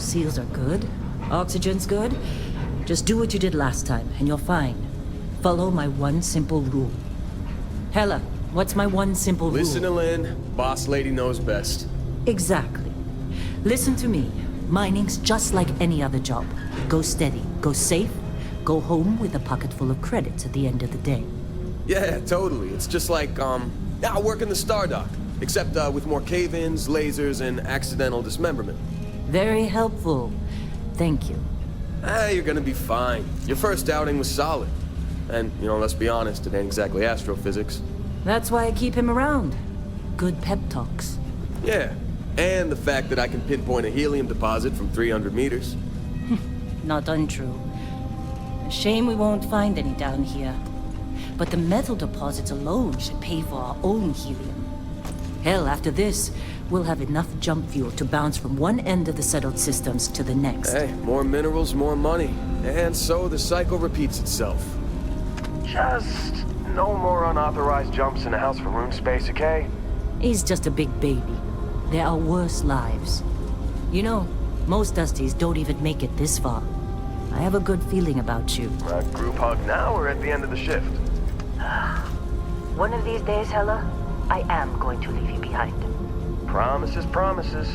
Seals are good. Oxygen's good. Just do what you did last time, and you're fine. Follow my one simple rule. Hella, what's my one simple rule? Listen to Lynn. Boss lady knows best. Exactly. Listen to me. Mining's just like any other job. Go steady, go safe, go home with a pocket full of credits at the end of the day. Yeah, totally. It's just like, I work in the Star Dock. Except, with more cave-ins, lasers, and accidental dismemberment. Very helpful. Thank you. You're gonna be fine. Your first outing was solid. And, let's be honest, it ain't exactly astrophysics. That's why I keep him around. Good pep talks. Yeah, and the fact that I can pinpoint a helium deposit from 300 meters. Not untrue. A shame we won't find any down here. But the metal deposits alone should pay for our own helium. Hell, after this, we'll have enough jump fuel to bounce from one end of the settled systems to the next. Hey, more minerals, more money. And so the cycle repeats itself. Just no more unauthorized jumps in the house for room space, okay? He's just a big baby. There are worse lives. You know, most Dusties don't even make it this far. I have a good feeling about you. Group hug now or at the end of the shift? One of these days, Hella, I am going to leave you behind. Promises, promises.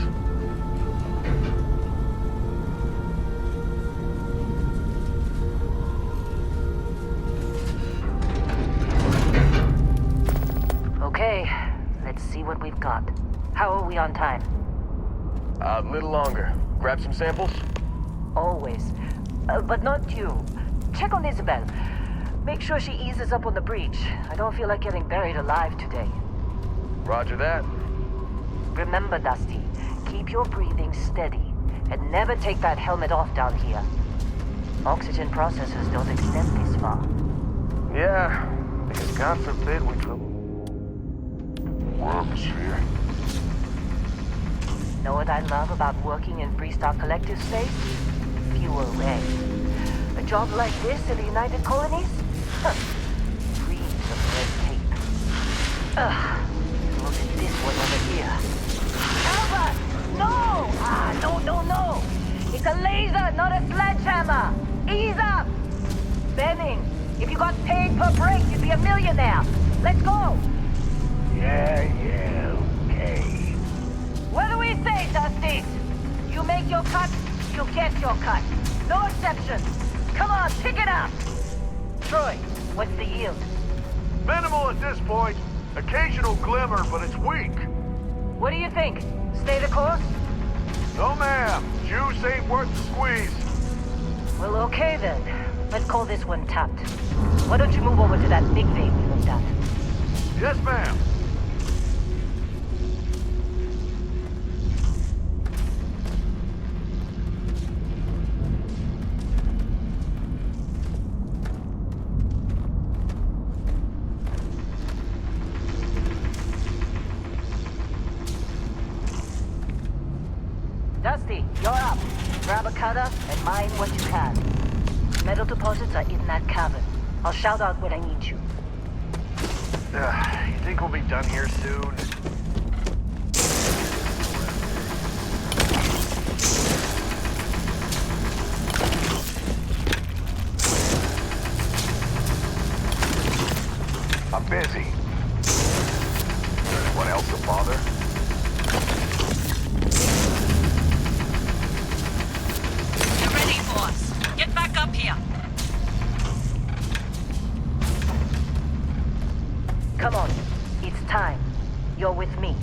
Okay, let's see what we've got. How are we on time? A little longer. Grab some samples? Always. But not you. Check on Isabel. Make sure she eases up on the breach. I don't feel like getting buried alive today. Roger that. Remember, Dusty, keep your breathing steady, and never take that helmet off down here. Oxygen processors don't extend this far. Yeah, because God forbid we go... Atmosphere. Know what I love about working in Freestar Collective space? Fewer regs. A job like this in the United Colonies? Huh. Reams of red tape. Ugh. Look at this one over here. Albert! No! No! It's a laser, not a sledgehammer! Ease up! Benning, if you got paid per break, you'd be a millionaire. Let's go! Yeah, okay. What do we say, Dusty? You make your cut, you get your cut. No exceptions. Come on, pick it up! Troy, what's the yield? Minimal at this point. Occasional glimmer, but it's weak. What do you think? Stay the course? No, ma'am. Juice ain't worth the squeeze. Well, okay then. Let's call this one tapped. Why don't you move over to that big vein we looked at? Yes, ma'am. Dusty, you're up. Grab a cutter and mine what you can. Metal deposits are in that cavern. I'll shout out when I need you. You think we'll be done here soon? I'm busy. Anyone else a bother? You're ready, boss. Get back up here. Come on. It's time. You're with me.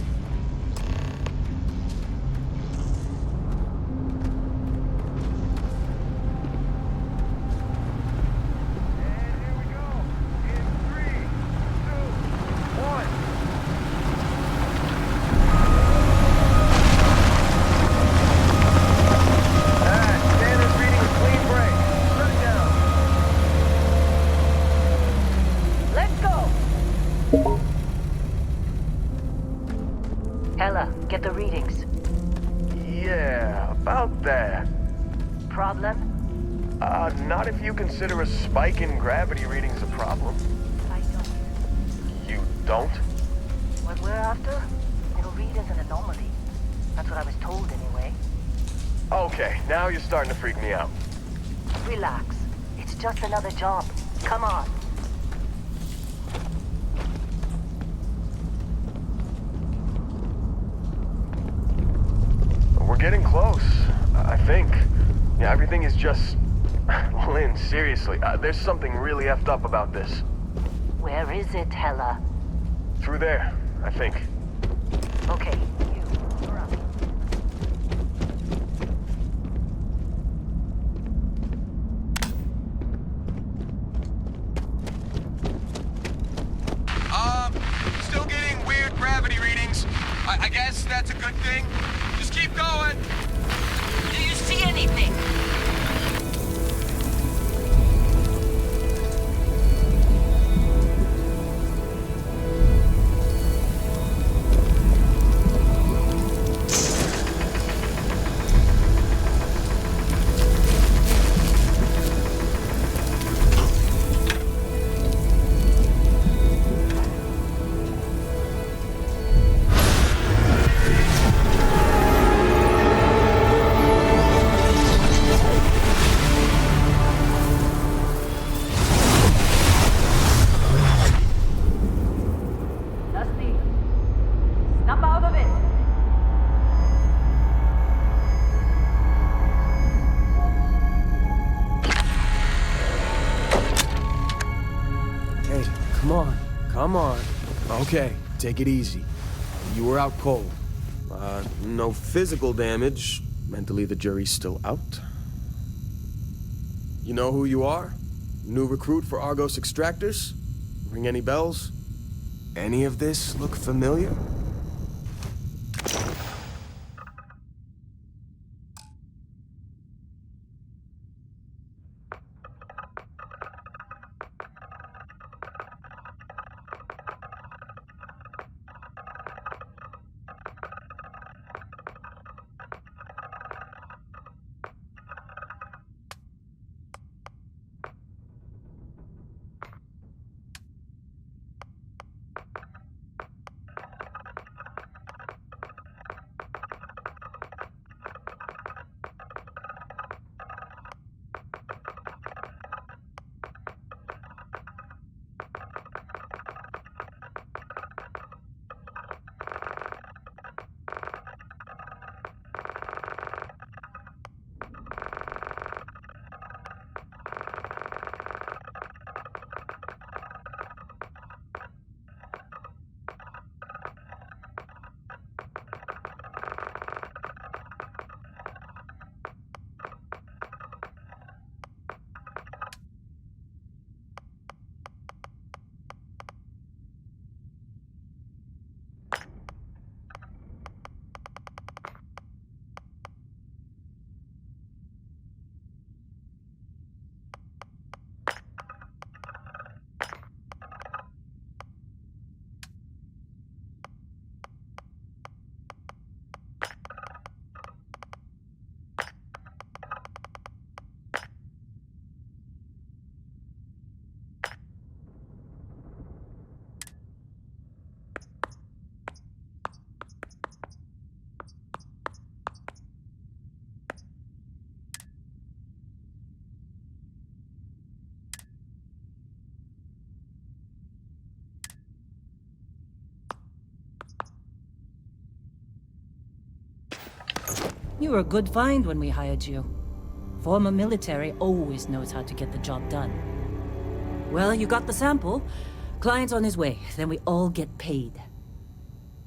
Hella, get the readings. Yeah, about that. Problem? Not if you consider a spike in gravity readings a problem. I don't. You don't? What we're after? It'll read as an anomaly. That's what I was told anyway. Okay. Okay, now you're starting to freak me out. Relax. It's just another job. Come on. We're getting close, I think. Yeah, everything is just... Lynn, seriously, there's something really effed up about this. Where is it, Hella? Through there, I think. Okay, you're up. Still getting weird gravity readings. I guess that's a good thing. Just keep going. Do you see anything? Dusty, snap out of it. Hey, come on. Come on. Okay, take it easy. You were out cold. No physical damage. Mentally, the jury's still out. You know who you are? New recruit for Argos Extractors? Ring any bells? Any of this look familiar? You were a good find when we hired you. Former military always knows how to get the job done. Well, you got the sample. Client's on his way, then we all get paid.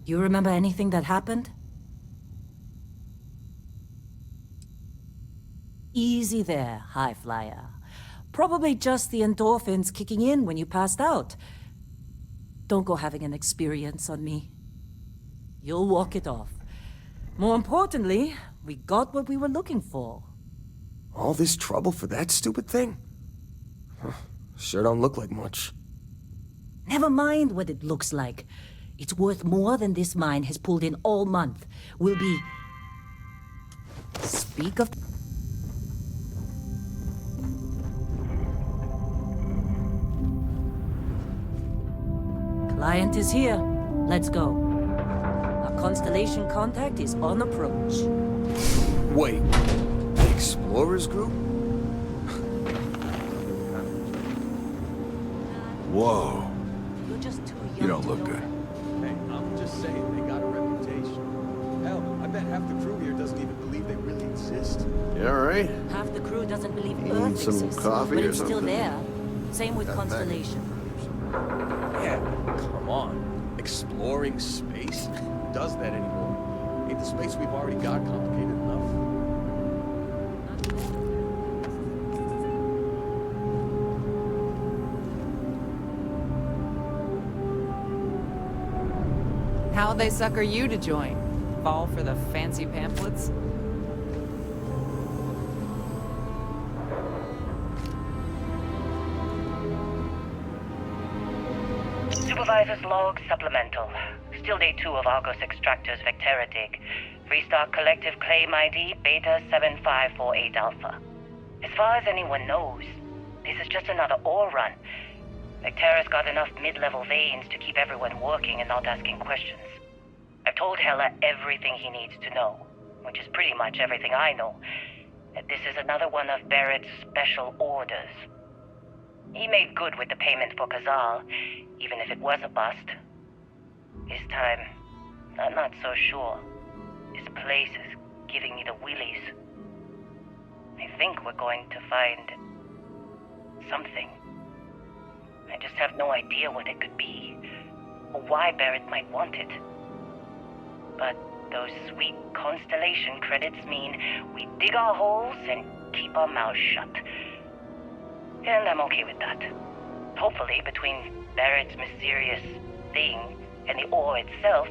You remember anything that happened? Easy there, high flyer. Probably just the endorphins kicking in when you passed out. Don't go having an experience on me. You'll walk it off. More importantly, we got what we were looking for. All this trouble for that stupid thing? Huh, sure don't look like much. Never mind what it looks like. It's worth more than this mine has pulled in all month. We'll be... Speak of... Client is here. Let's go. Our constellation contact is on approach. Wait. explorers group? Whoa. You're just too young You don't to look know good. that. Hey, I'm just saying, they got a reputation. Hell, I bet half the crew here doesn't even believe they really exist. You alright? Half the crew doesn't believe You Earth need some exists, coffee but or it's still something? there. Same with Got back. Constellation. Yeah, come on. Exploring space? Who does that anymore? Ain't the space we've already got complicated enough? How'd they sucker you to join? Fall for the fancy pamphlets? Supervisor's log supplemental. Still day 2 of Argos Extractor's Vectera dig. Freestar Collective Claim ID Beta 7548 Alpha. As far as anyone knows, this is just another ore run. Vectera's got enough mid-level veins to keep everyone working and not asking questions. I've told Heller everything he needs to know, which is pretty much everything I know. That this is another one of Barrett's special orders. He made good with the payment for Kazal, even if it was a bust. This time, I'm not so sure. This place is giving me the willies. I think we're going to find something. I just have no idea what it could be, or why Barrett might want it. But those sweet Constellation credits mean we dig our holes and keep our mouths shut. And I'm okay with that. Hopefully, between Barrett's mysterious thing and the ore itself,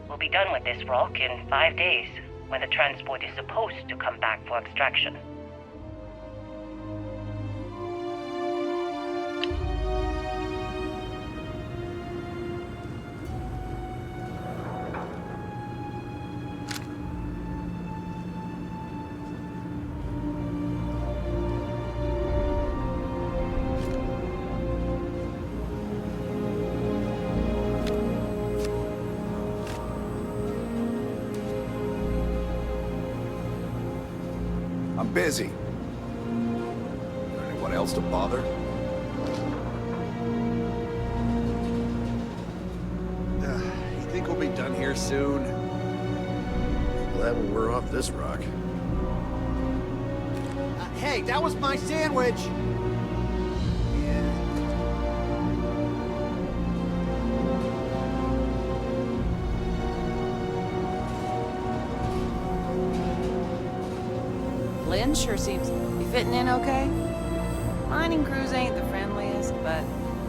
we'll be done with this rock in 5 days, when the transport is supposed to come back for extraction. I'm busy. Anyone else to bother? You think we'll be done here soon? Glad we're off this rock. Hey, that was my sandwich! Lynn sure seems to be fitting in okay. Mining crews ain't the friendliest, but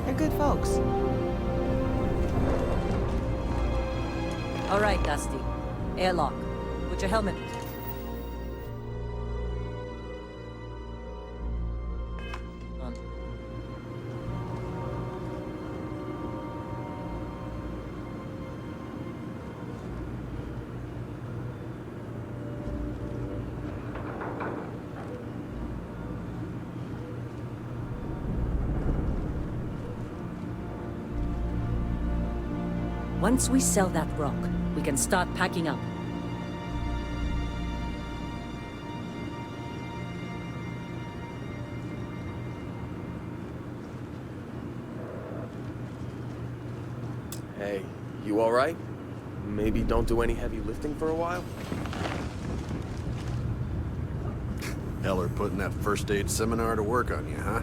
they're good folks. All right, Dusty. Airlock. Put your helmet. On. Once we sell that rock, we can start packing up. Hey, you alright? Maybe don't do any heavy lifting for a while? Heller putting that first aid seminar to work on you, huh?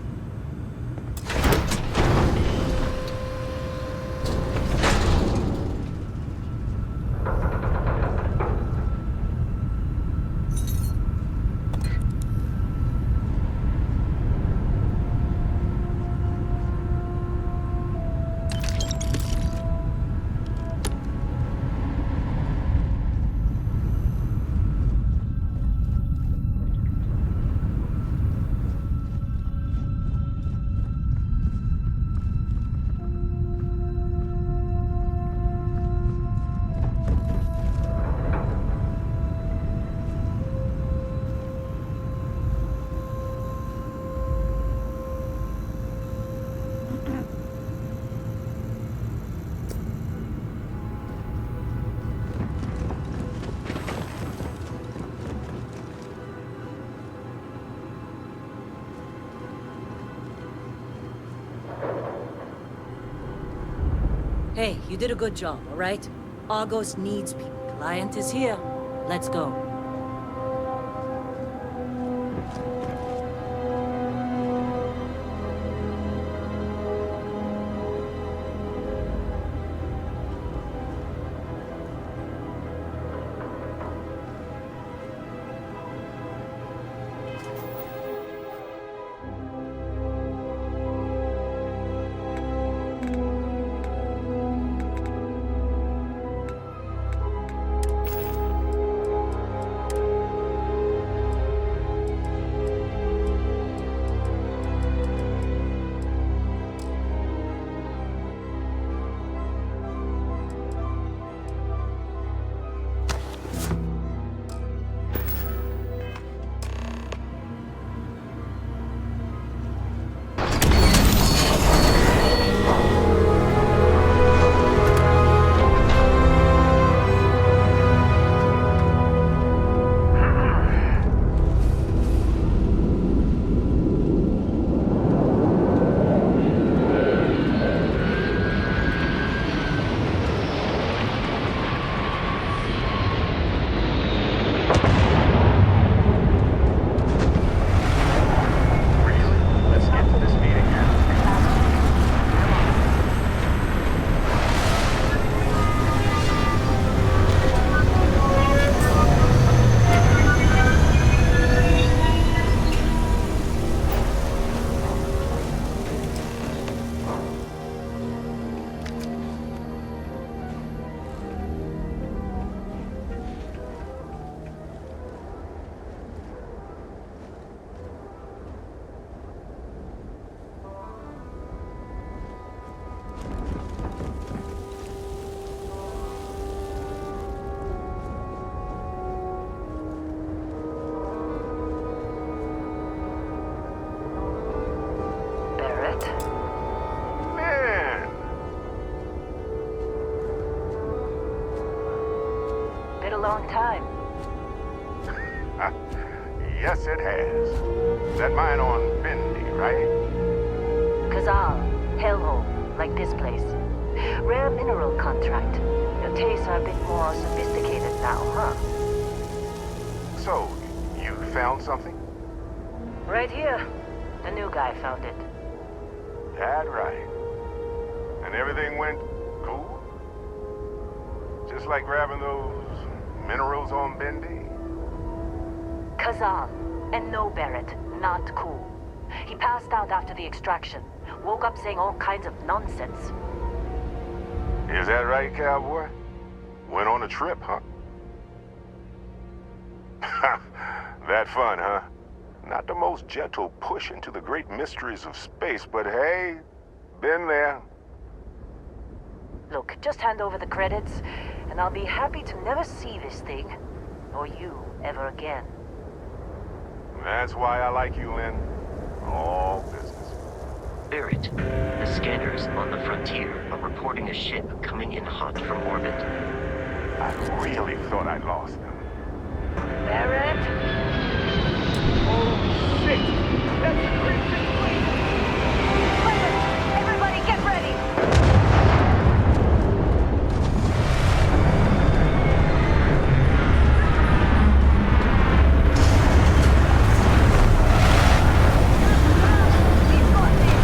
Hey, you did a good job, all right? Argos needs people. Client is here. Let's go. Barrett? Man, Been a long time. yes it has. That mine on Bendy, right? Kazal, hellhole, like this place. Rare mineral contract. Your tastes are a bit more sophisticated now, huh? So, you found something? Right here. The new guy found it. That right. And everything went cool? Just like grabbing those minerals on Bendy? Kazal, and no Barrett, not cool. He passed out after the extraction. Woke up saying all kinds of nonsense. Is that right, cowboy? Went on a trip, huh? That fun, huh? Not the most gentle push into the great mysteries of space, but hey, been there. Look, just hand over the credits, and I'll be happy to never see this thing, or you, ever again. That's why I like you, Lynn. All business. Barrett, the scanners on the frontier are reporting a ship coming in hot from orbit. I really thought I'd lost them. Barrett? Oh, shit! That's the Crimson Fleet! Listen, everybody get ready! We've got this!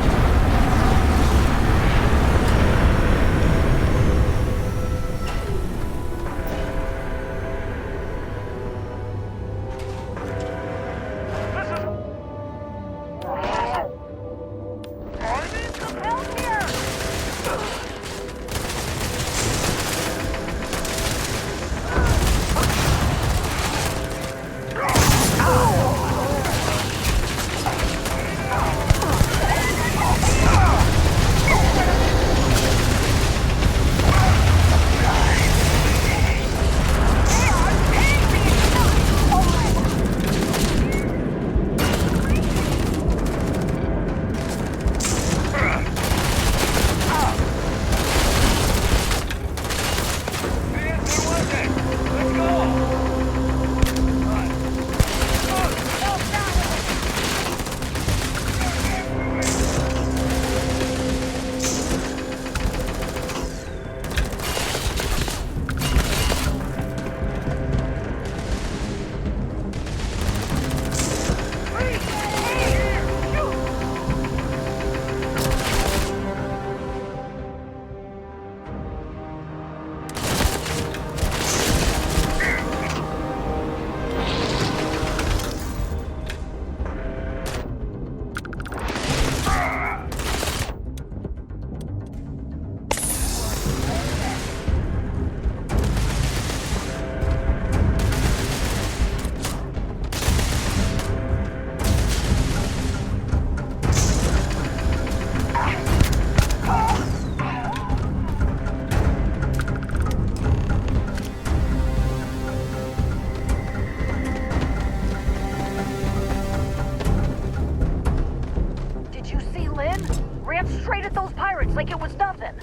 straight at those pirates like it was nothing.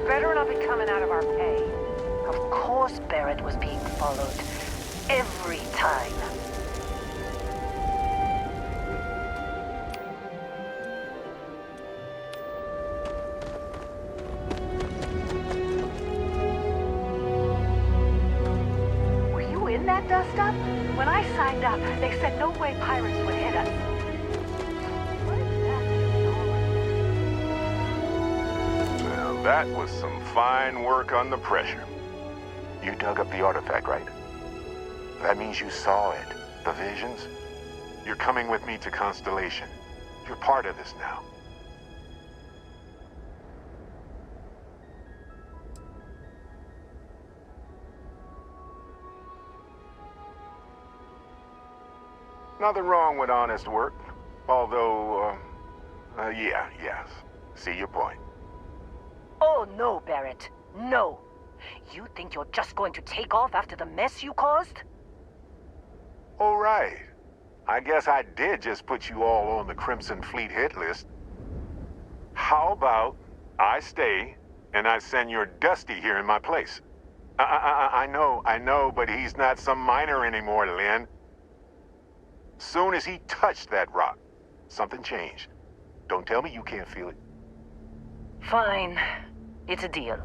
Better not be coming out of our pay. Of course Barrett was being followed. Every time. Were you in that dust-up? When I signed up, they said no way pirates would hit us. That was some fine work under pressure. You dug up the artifact, right? That means you saw it. The visions? You're coming with me to Constellation. You're part of this now. Nothing wrong with honest work. Although, yes. See your point. Oh, no, Barrett. No. You think you're just going to take off after the mess you caused? All right. I guess I did just put you all on the Crimson Fleet hit list. How about I stay and I send your Dusty here in my place? I know, but he's not some miner anymore, Lynn. Soon as he touched that rock, something changed. Don't tell me you can't feel it. Fine. It's a deal.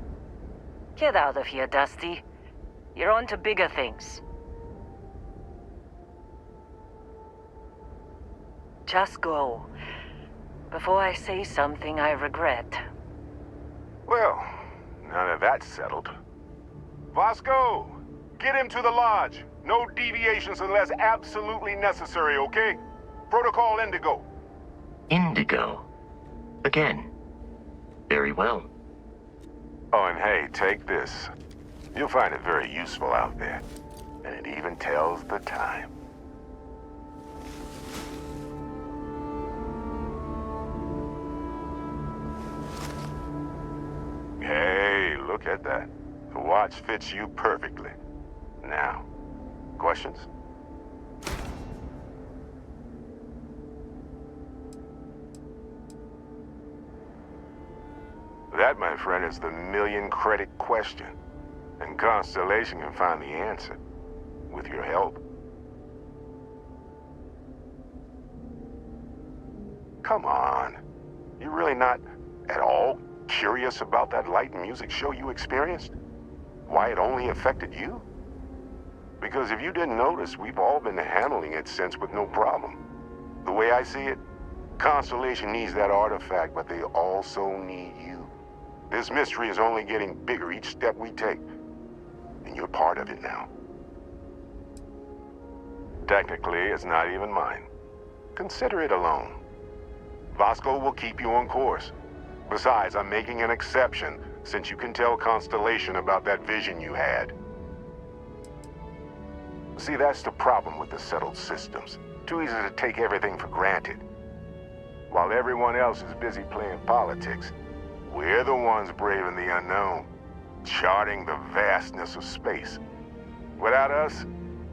Get out of here, Dusty. You're on to bigger things. Just go. Before I say something I regret. Well, now that that's settled. Vasco, get him to the lodge. No deviations unless absolutely necessary, okay? Protocol Indigo. Indigo? Again? Very well. Oh, and hey, take this. You'll find it very useful out there. And it even tells the time. Hey, look at that. The watch fits you perfectly. Now, questions? That, my friend, is the million-credit question. And Constellation can find the answer. With your help. Come on. You really not at all curious about that light and music show you experienced? Why it only affected you? Because if you didn't notice, we've all been handling it since with no problem. The way I see it, Constellation needs that artifact, but they also need you. This mystery is only getting bigger each step we take. And you're part of it now. Technically, it's not even mine. Consider it alone. Vasco will keep you on course. Besides, I'm making an exception, since you can tell Constellation about that vision you had. See, that's the problem with the settled systems. Too easy to take everything for granted. While everyone else is busy playing politics, we're the ones braving the unknown, charting the vastness of space. Without us,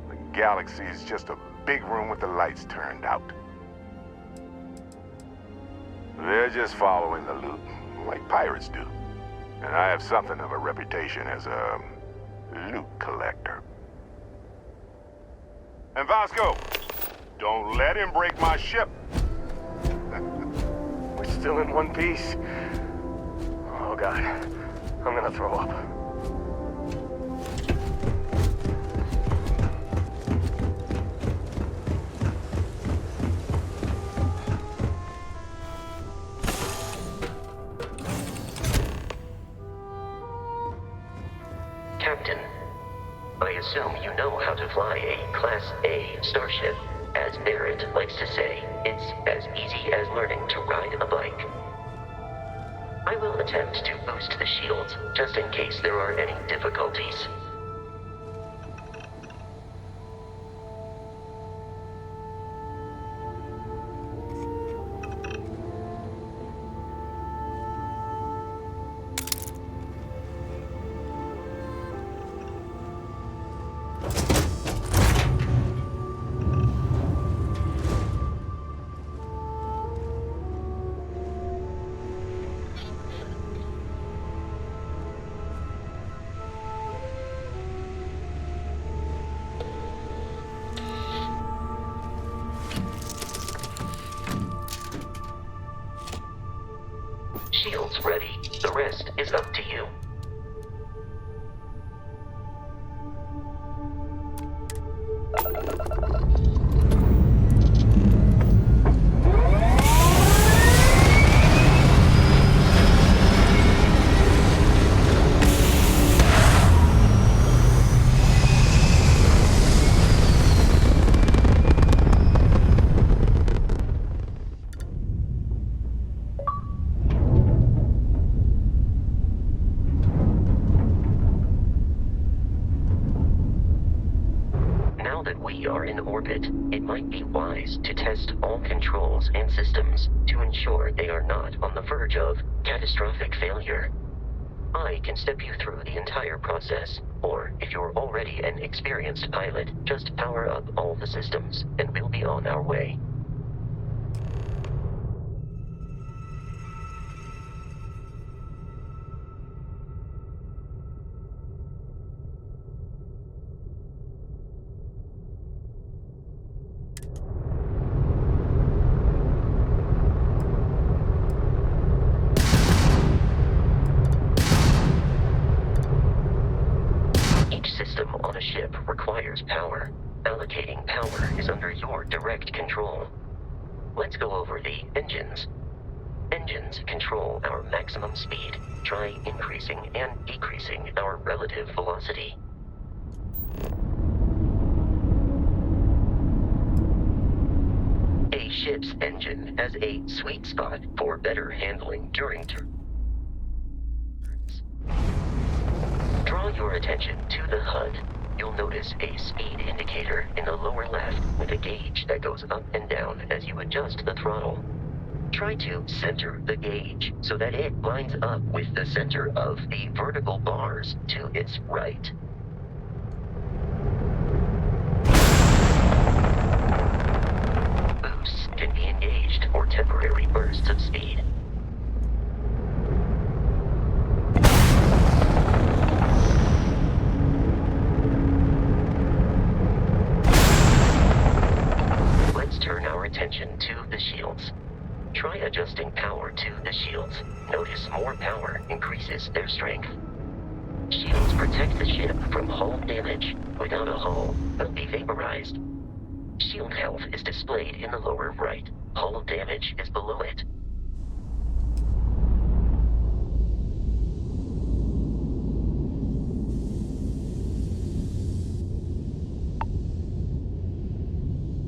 the galaxy is just a big room with the lights turned out. They're just following the loot, like pirates do. And I have something of a reputation as a loot collector. And Vasco, don't let him break my ship. We're still in one piece. Oh God, I'm gonna throw up. Captain, I assume you know how to fly a Class A starship. As Barrett likes to say, it's as easy as learning to ride a bike. I will attempt to boost the shields, just in case there are any difficulties. Shields ready. The rest is up to you. Now that we are in orbit, it might be wise to test all controls and systems to ensure they are not on the verge of catastrophic failure. I can step you through the entire process, or if you're already an experienced pilot, just power up all the systems, and we'll be on our way. System on a ship requires power. Allocating power is under your direct control. Let's go over the engines. Engines control our maximum speed. Try increasing and decreasing our relative velocity. A ship's engine has a sweet spot for better handling during turns. Draw your attention to the HUD. You'll notice a speed indicator in the lower left with a gauge that goes up and down as you adjust the throttle. Try to center the gauge so that it lines up with the center of the vertical bars to its right. Boosts can be engaged for temporary bursts of speed. Turn our attention to the shields. Try adjusting power to the shields. Notice more power increases their strength. Shields protect the ship from hull damage. Without a hull, they'll be vaporized. Shield health is displayed in the lower right. Hull damage is below it.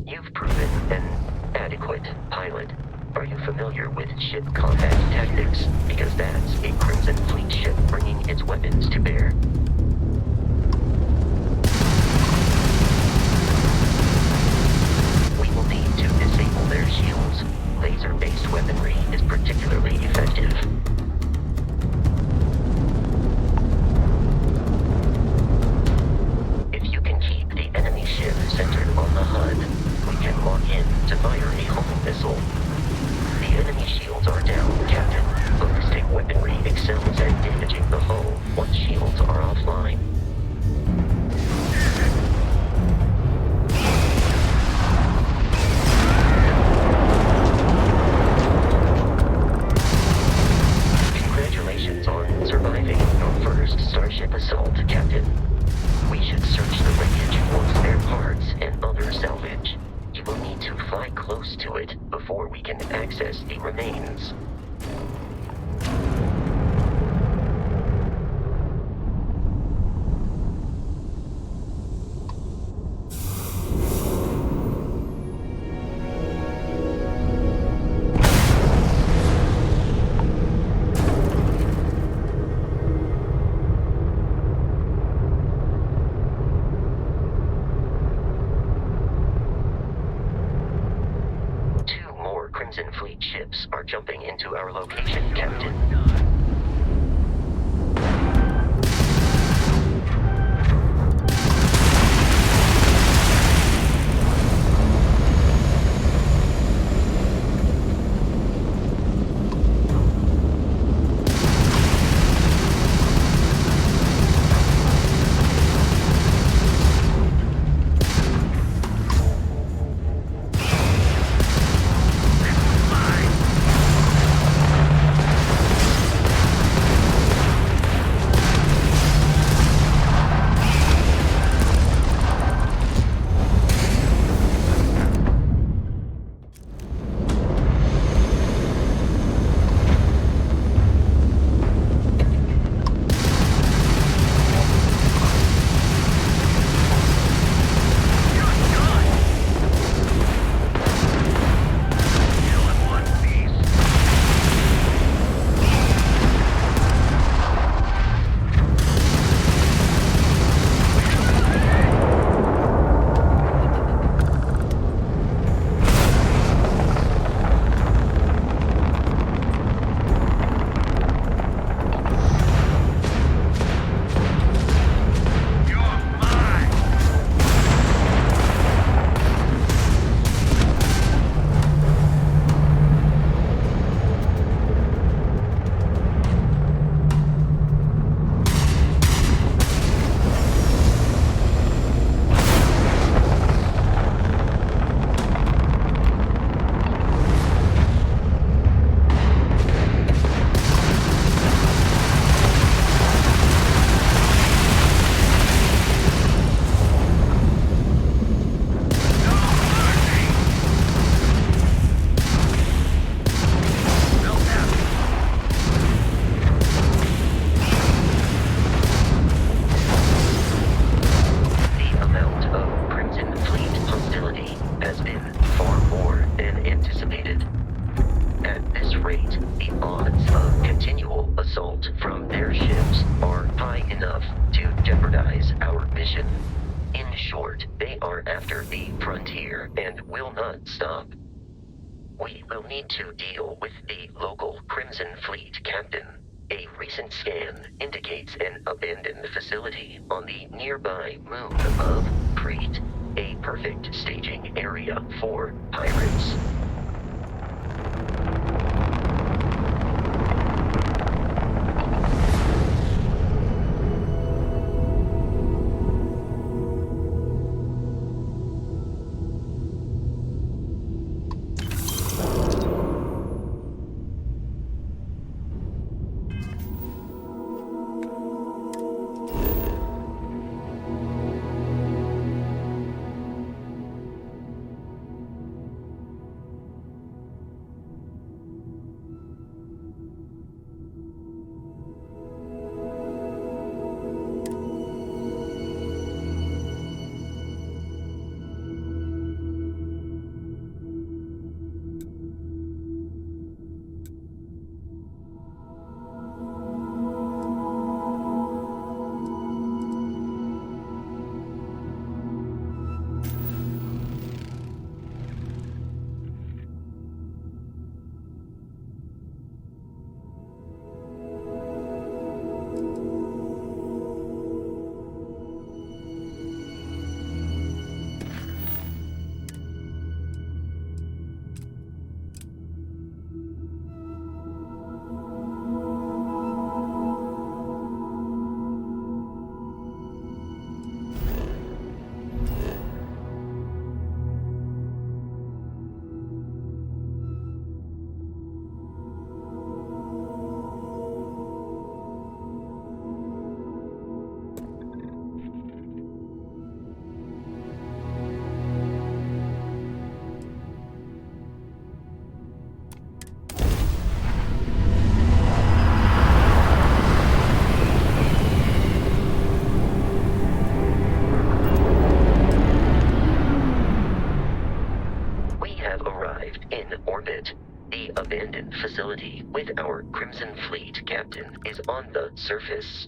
You've proven an adequate pilot. Are you familiar with ship combat tactics? Because that's a Crimson Fleet ship bringing its weapons to bear. We will need to disable their shields. Laser-based weaponry is particularly effective. If you can keep the enemy ship centered on the HUD, we can lock in to fire a hull missile. The enemy shields are down, Captain. Ballistic weaponry excels at damaging the hull once shields are offline. Congratulations on surviving your first Starship assault, Captain. We should search the wreckage for spare parts and other salvage. You will need to fly close to it before we can access the remains. Starfleet ships are jumping into our location, Captain. To deal with the local Crimson Fleet captain. A recent scan indicates an abandoned facility on the nearby moon of Crete, a perfect staging area for pirates. Facility with our Crimson Fleet captain is on the surface.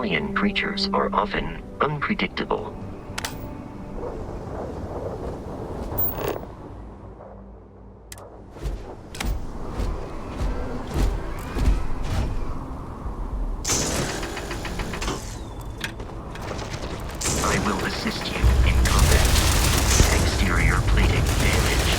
alien creatures are often unpredictable. I will assist you in combat. Exterior plating damage.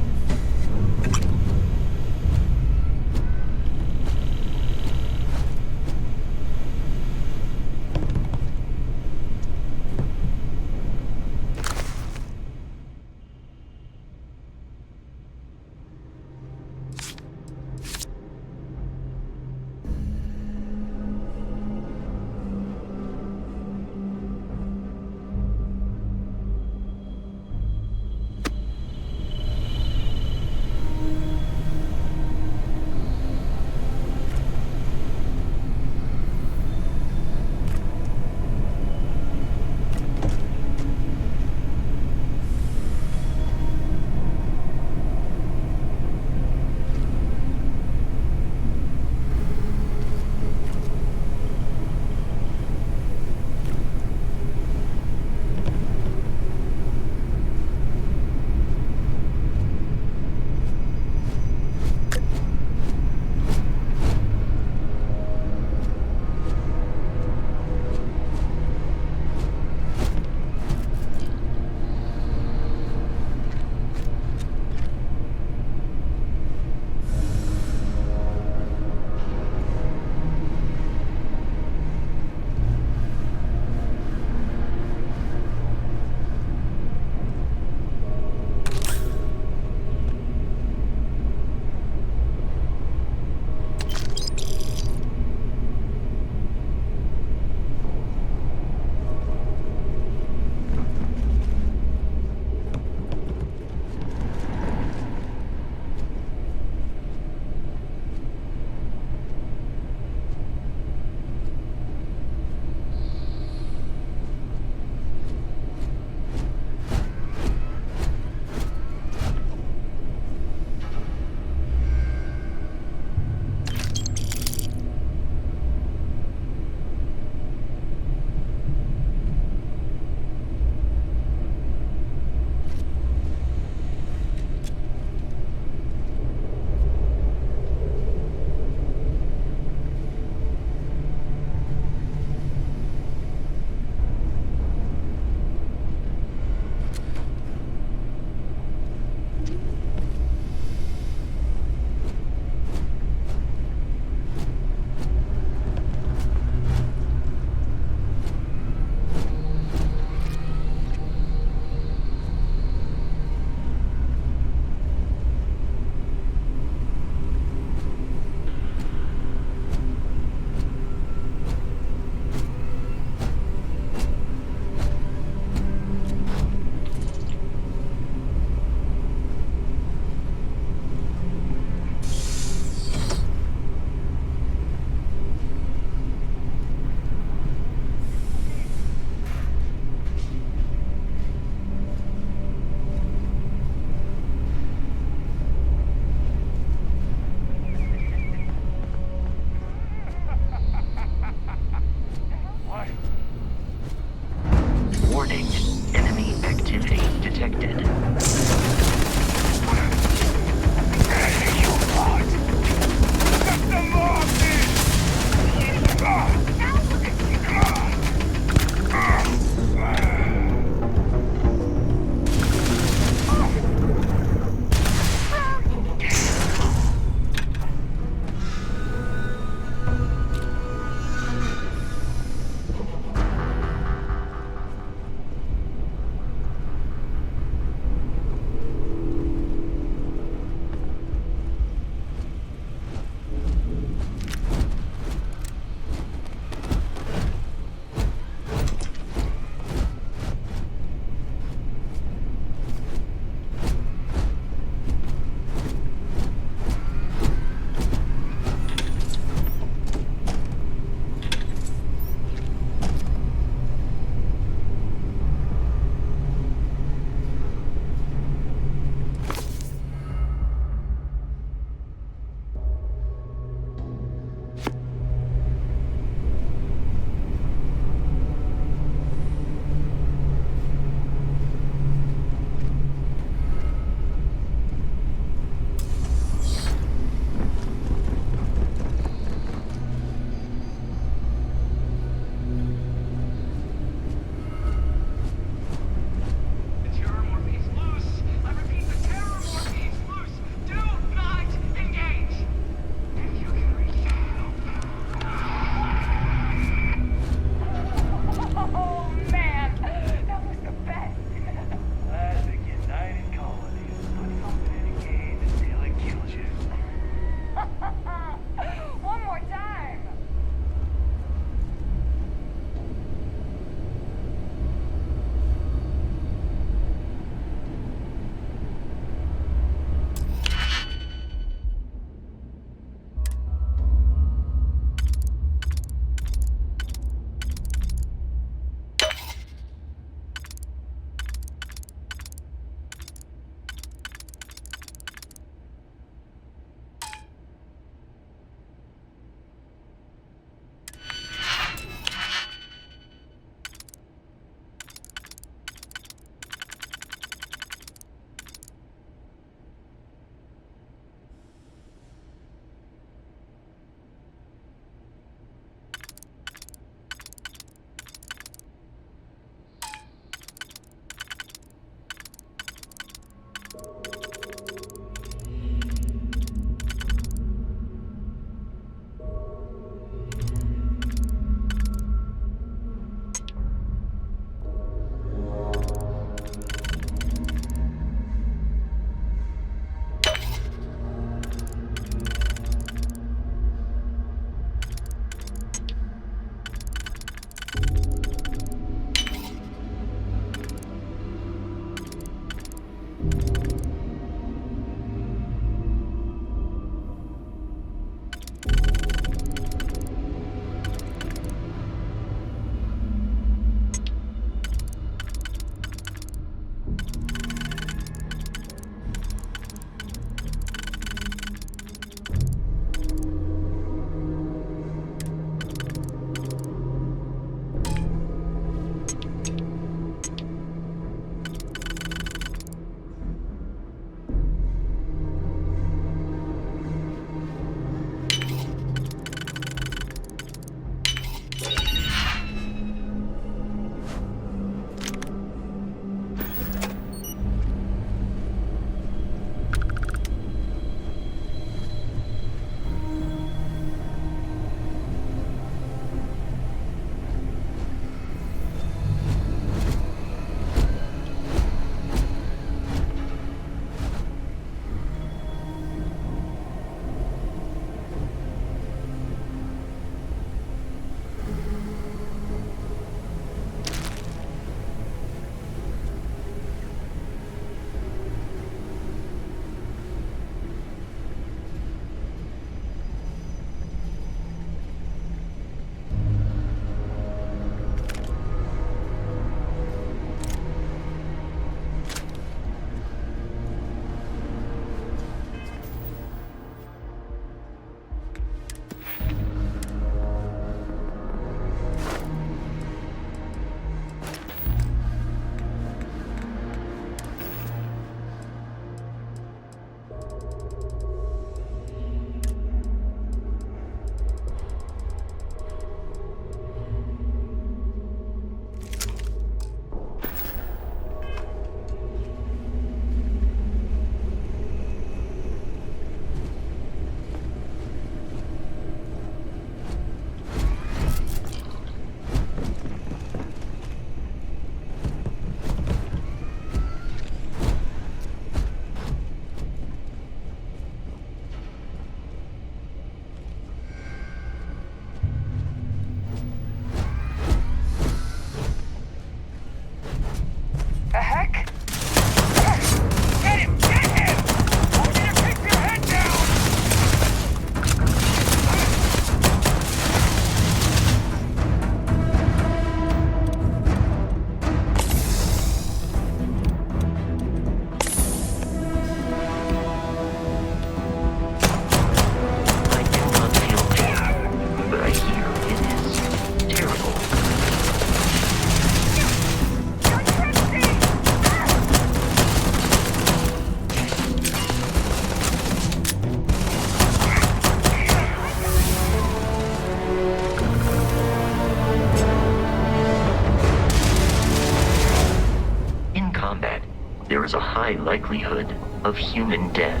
there is a high likelihood of human death.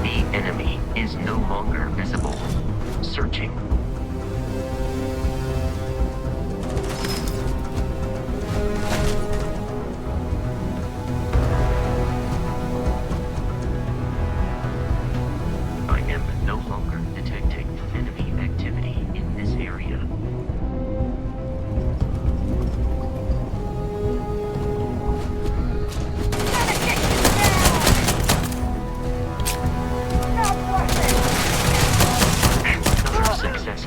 The enemy is no longer visible. Searching. I am no longer detecting enemy activity in this area. Another success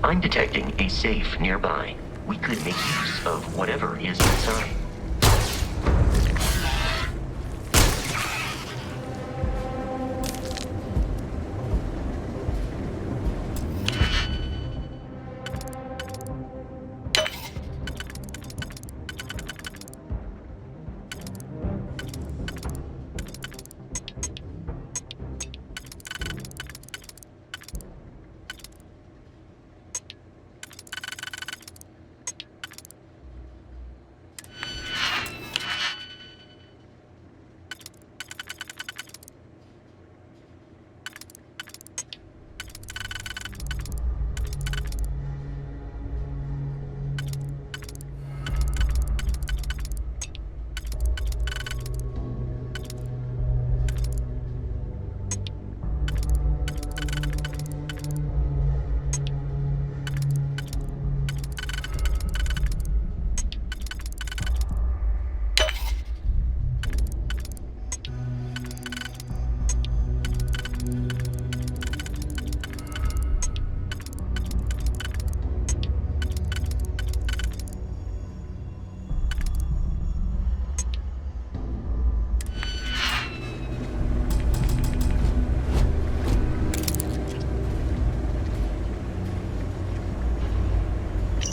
I'm detecting a safe nearby. We could make use of whatever is inside.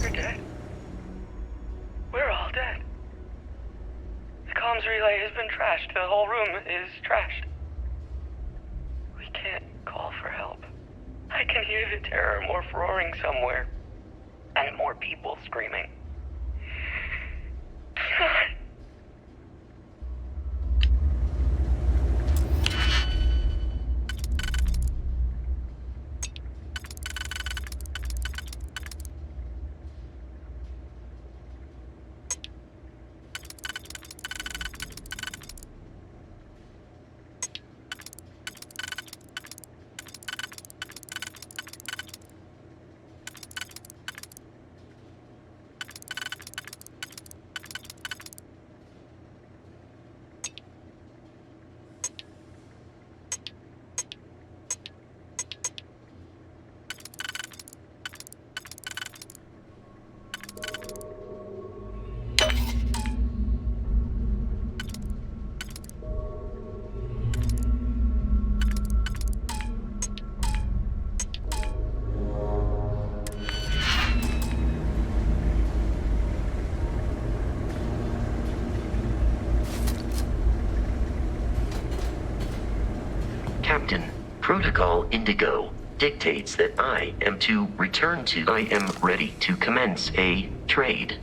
We're dead. We're all dead. The comms relay has been trashed. The whole room is trashed. We can't call for help. I can hear the terror morph roaring somewhere. And more people screaming. God. Captain, Protocol Indigo dictates that I am to return to... I am ready to commence a trade.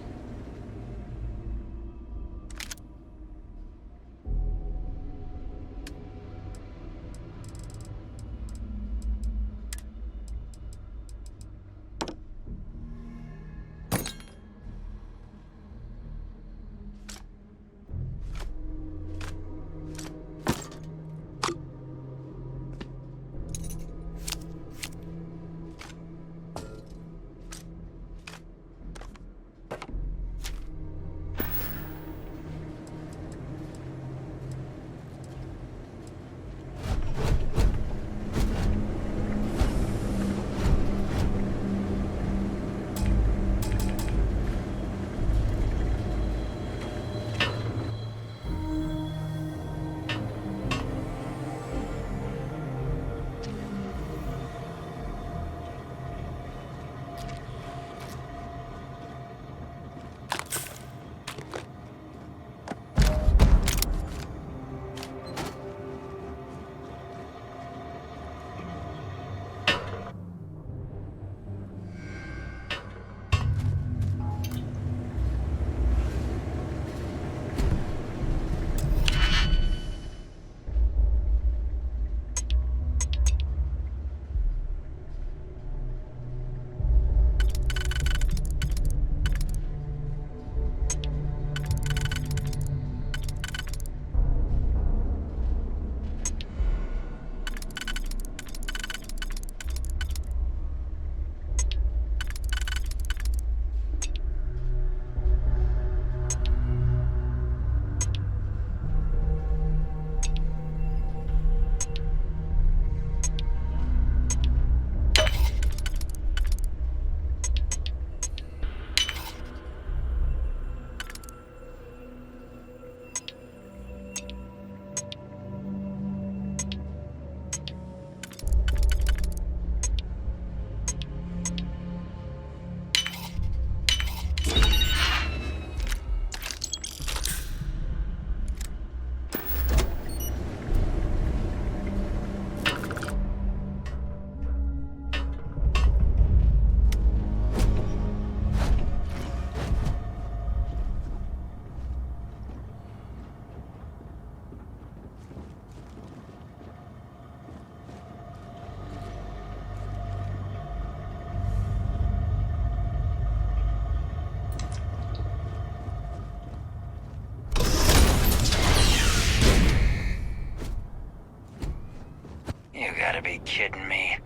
kidding me?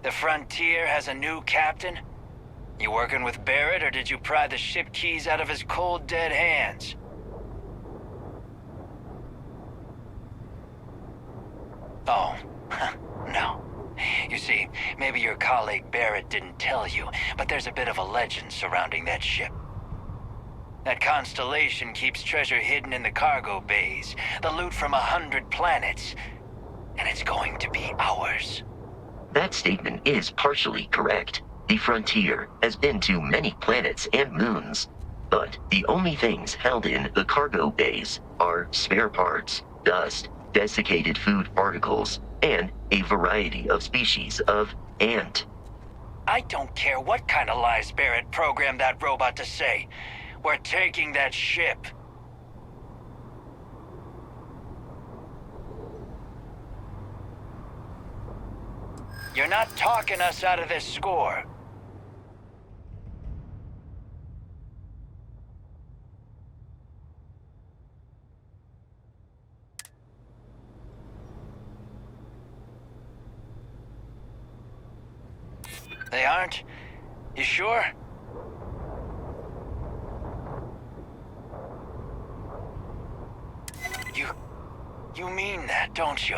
The Frontier has a new captain? You working with Barrett, or did you pry the ship keys out of his cold, dead hands? Oh, no. You see, maybe your colleague Barrett didn't tell you, but there's a bit of a legend surrounding that ship. That constellation keeps treasure hidden in the cargo bays, the loot from 100 planets, and it's going to be ours. That statement is partially correct. The Frontier has been to many planets and moons, but the only things held in the cargo bays are spare parts, dust, desiccated food particles, and a variety of species of ant. I don't care what kind of lies Barrett programmed that robot to say. We're taking that ship. You're not talking us out of this score. They aren't? You sure? You mean that, don't you?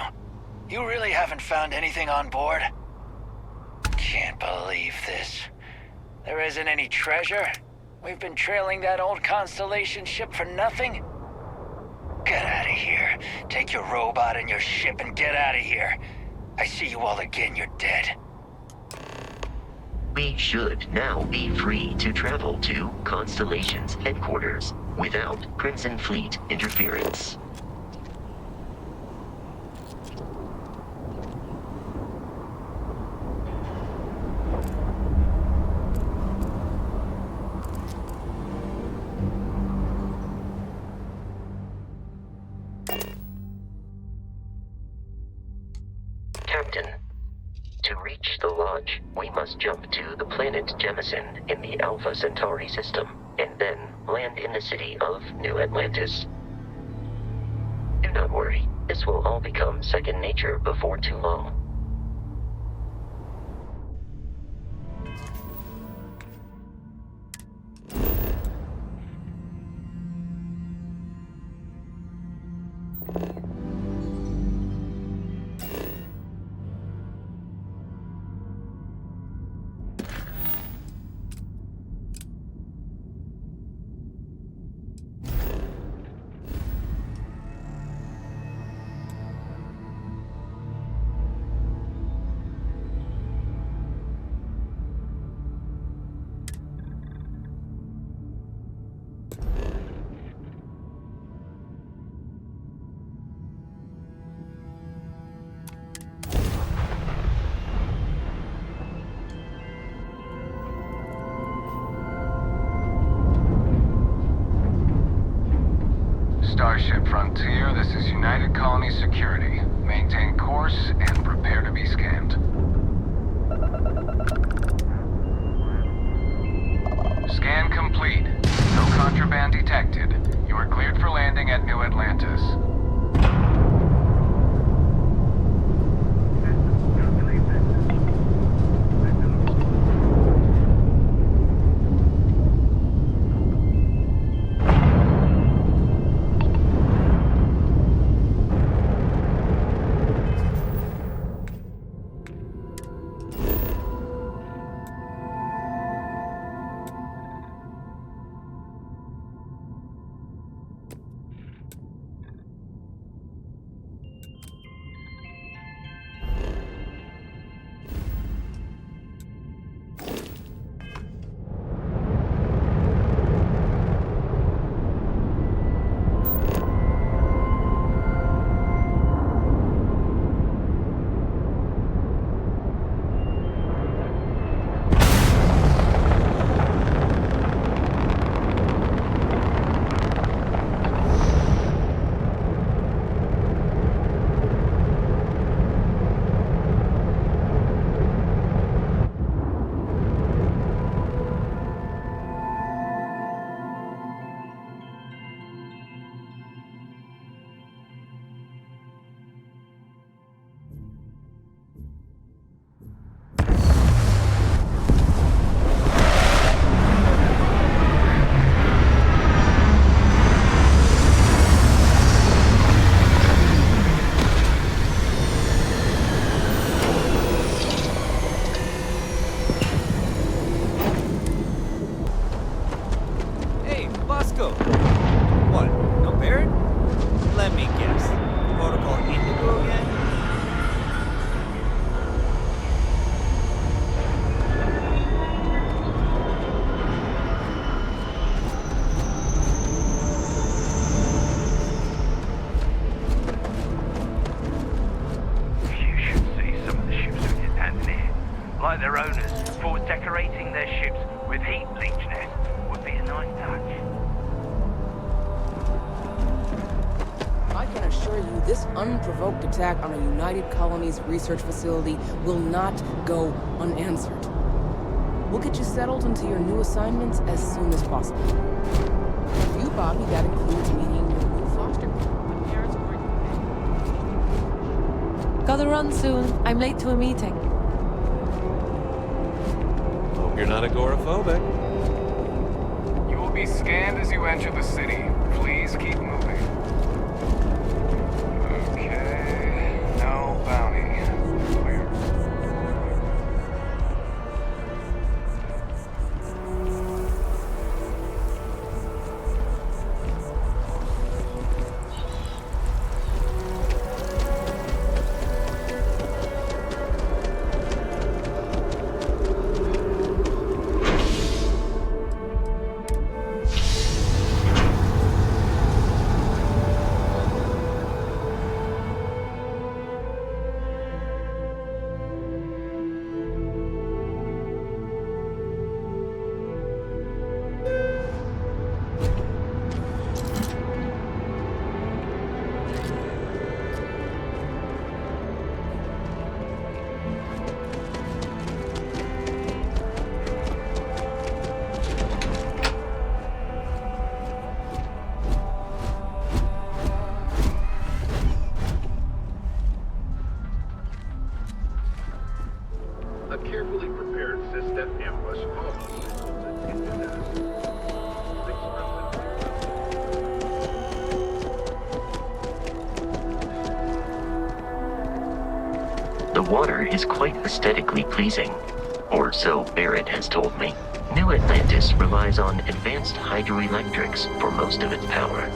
You really haven't found anything on board? Can't believe this. There isn't any treasure? We've been trailing that old Constellation ship for nothing? Get out of here. Take your robot and your ship and get out of here. I see you all again, you're dead. We should now be free to travel to Constellation's headquarters without Crimson Fleet interference. Captain, to reach the Lodge, we must jump to the planet Jemison in the Alpha Centauri system, and then land in the city of New Atlantis. Do not worry, this will all become second nature before too long. Starship Frontier, this is United Colony Security. Maintain course and prepare to be scanned. Scan complete. No contraband detected. You are cleared for landing at New Atlantis. like their owners, for decorating their ships with heat bleach nets would be a nice touch. I can assure you this unprovoked attack on a United Colonies research facility will not go unanswered. We'll get you settled into your new assignments as soon as possible. For you, Bobby, that includes meeting your new foster parent. Parents are Gotta run soon. I'm late to a meeting. Hope you're not agoraphobic. You will be scanned as you enter the city. Please keep moving. Okay. No bounty. Clear. A carefully prepared six-step ambush almost resulted in disaster. The water is quite aesthetically pleasing, or so Barrett has told me. New Atlantis relies on advanced hydroelectrics for most of its power.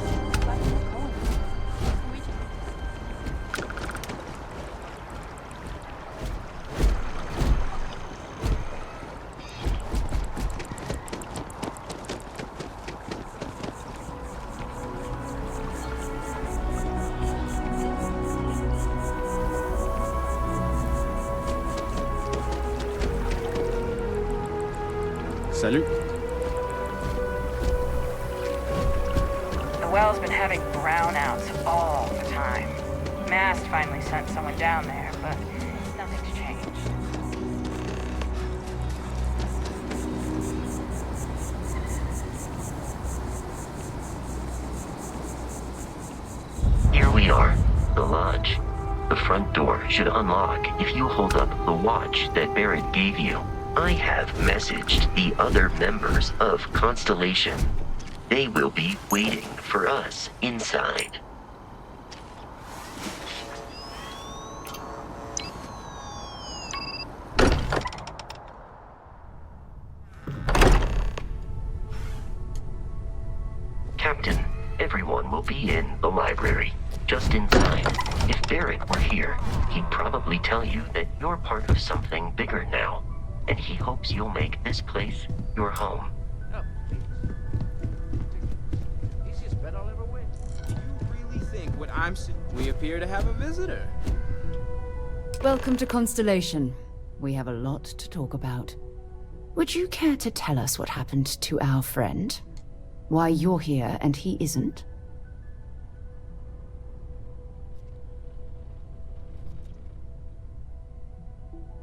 Salut. The well's been having brownouts all the time. Mast finally sent someone down there, but nothing's changed. Here we are, the lodge. The front door should unlock if you hold up the watch that Barrett gave you. I have messaged the other members of Constellation. They will be waiting for us inside. Captain, everyone will be in the library, just inside. If Barrett were here, he'd probably tell you that you're part of something bigger now. And he hopes you'll make this place your home. Easiest bet I'll ever win. Do you really think what I'm saying? We appear to have a visitor. Welcome to Constellation. We have a lot to talk about. Would you care to tell us what happened to our friend? Why you're here and he isn't?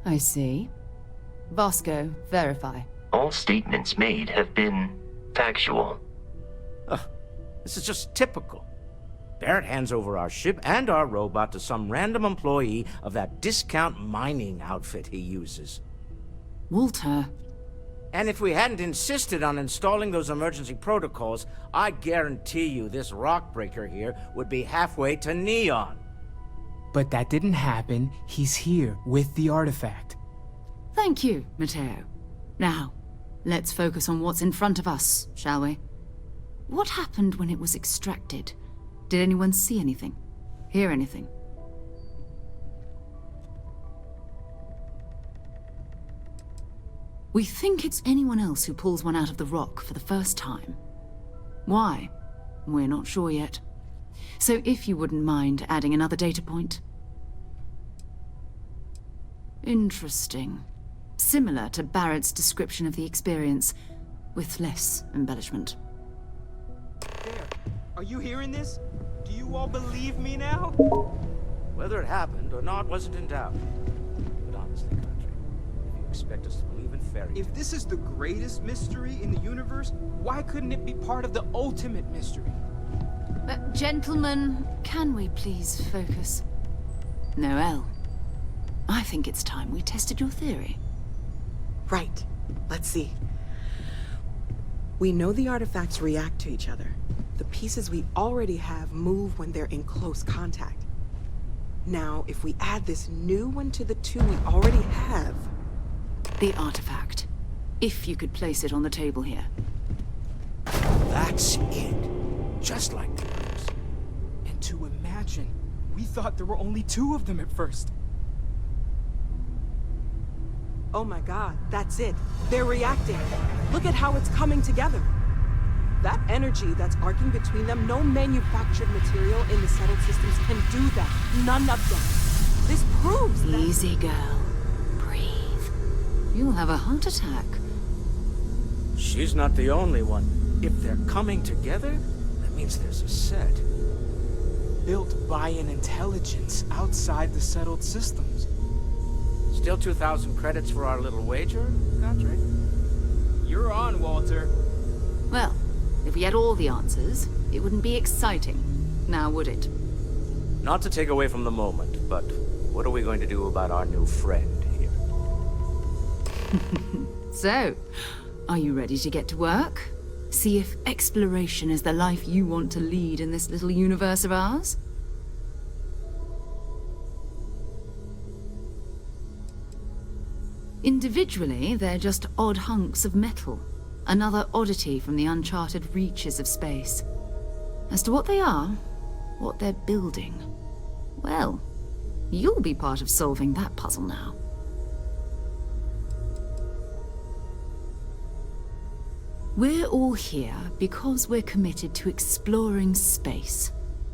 I see. Vasco, verify. All statements made have been factual. This is just typical. Barrett hands over our ship and our robot to some random employee of that discount mining outfit he uses. Walter. And if we hadn't insisted on installing those emergency protocols, I guarantee you this rock breaker here would be halfway to Neon. But that didn't happen. He's here with the artifact. Thank you, Matteo. Now, let's focus on what's in front of us, shall we? What happened when it was extracted? Did anyone see anything? Hear anything? We think it's anyone else who pulls one out of the rock for the first time. Why? We're not sure yet. So if you wouldn't mind adding another data point. Interesting. similar to Barrett's description of the experience, with less embellishment. There. Are you hearing this? Do you all believe me now? Whether it happened or not wasn't in doubt. But honestly, Country, if you expect us to believe in fairy tales... If this is the greatest mystery in the universe, why couldn't it be part of the ultimate mystery? Gentlemen, can we please focus? Noel, I think it's time we tested your theory. Right. Let's see. We know the artifacts react to each other. The pieces we already have move when they're in close contact. Now, if we add this new one to the two we already have... The artifact. If you could place it on the table here. That's it. Just like the others. And to imagine, we thought there were only 2 of them at first. Oh my god, that's it. They're reacting. Look at how it's coming together. That energy that's arcing between them, no manufactured material in the settled systems can do that. None of them. This proves that... Easy, girl. Breathe. You'll have a heart attack. She's not the only one. If they're coming together, that means there's a set. Built by an intelligence outside the settled systems. Still 2,000 credits for our little wager, Country? You're on, Walter. Well, if we had all the answers, it wouldn't be exciting. Now, would it? Not to take away from the moment, but what are we going to do about our new friend here? So, are you ready to get to work? See if exploration is the life you want to lead in this little universe of ours? Individually, they're just odd hunks of metal. Another oddity from the uncharted reaches of space. As to what they are, what they're building, well, you'll be part of solving that puzzle now. We're all here because we're committed to exploring space.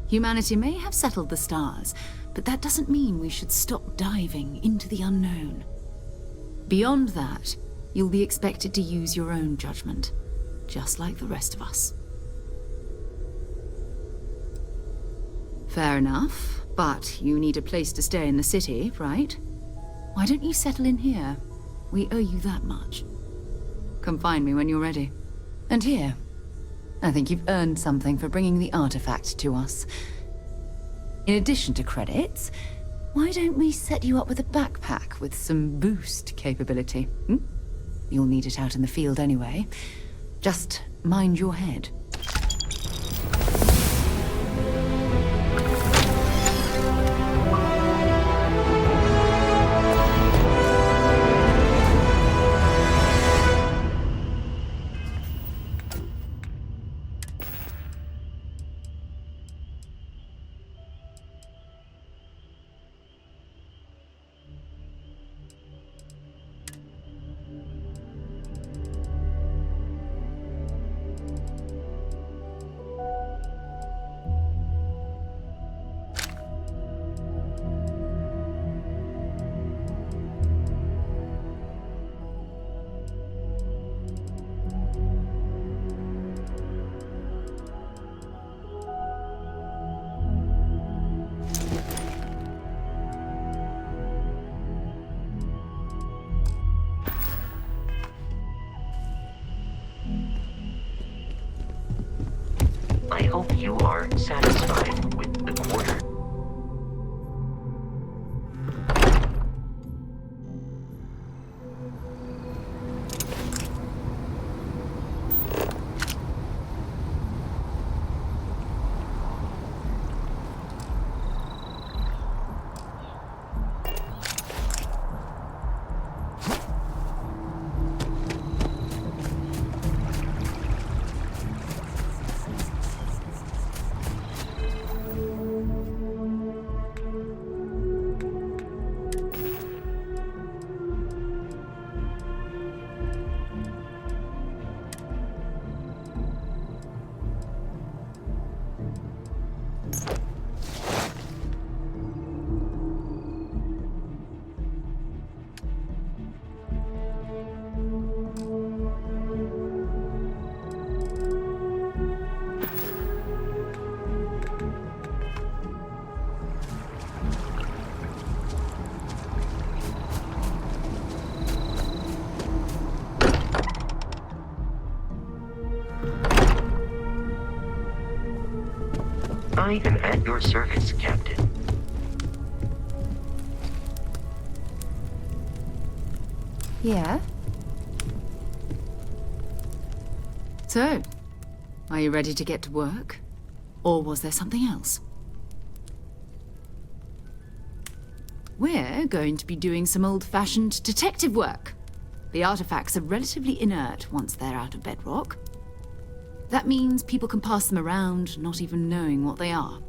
Humanity may have settled the stars, but that doesn't mean we should stop diving into the unknown. Beyond that, you'll be expected to use your own judgment, just like the rest of us. Fair enough, but you need a place to stay in the city, right? Why don't you settle in here? We owe you that much. Come find me when you're ready. And here, I think you've earned something for bringing the artifact to us. In addition to credits, why don't we set you up with a backpack with some boost capability? You'll need it out in the field anyway. Just mind your head. I hope you are satisfied with the quarter. I am at your service, Captain. Yeah? So, are you ready to get to work? Or was there something else? We're going to be doing some old-fashioned detective work. The artifacts are relatively inert once they're out of bedrock. That means people can pass them around, not even knowing what they are.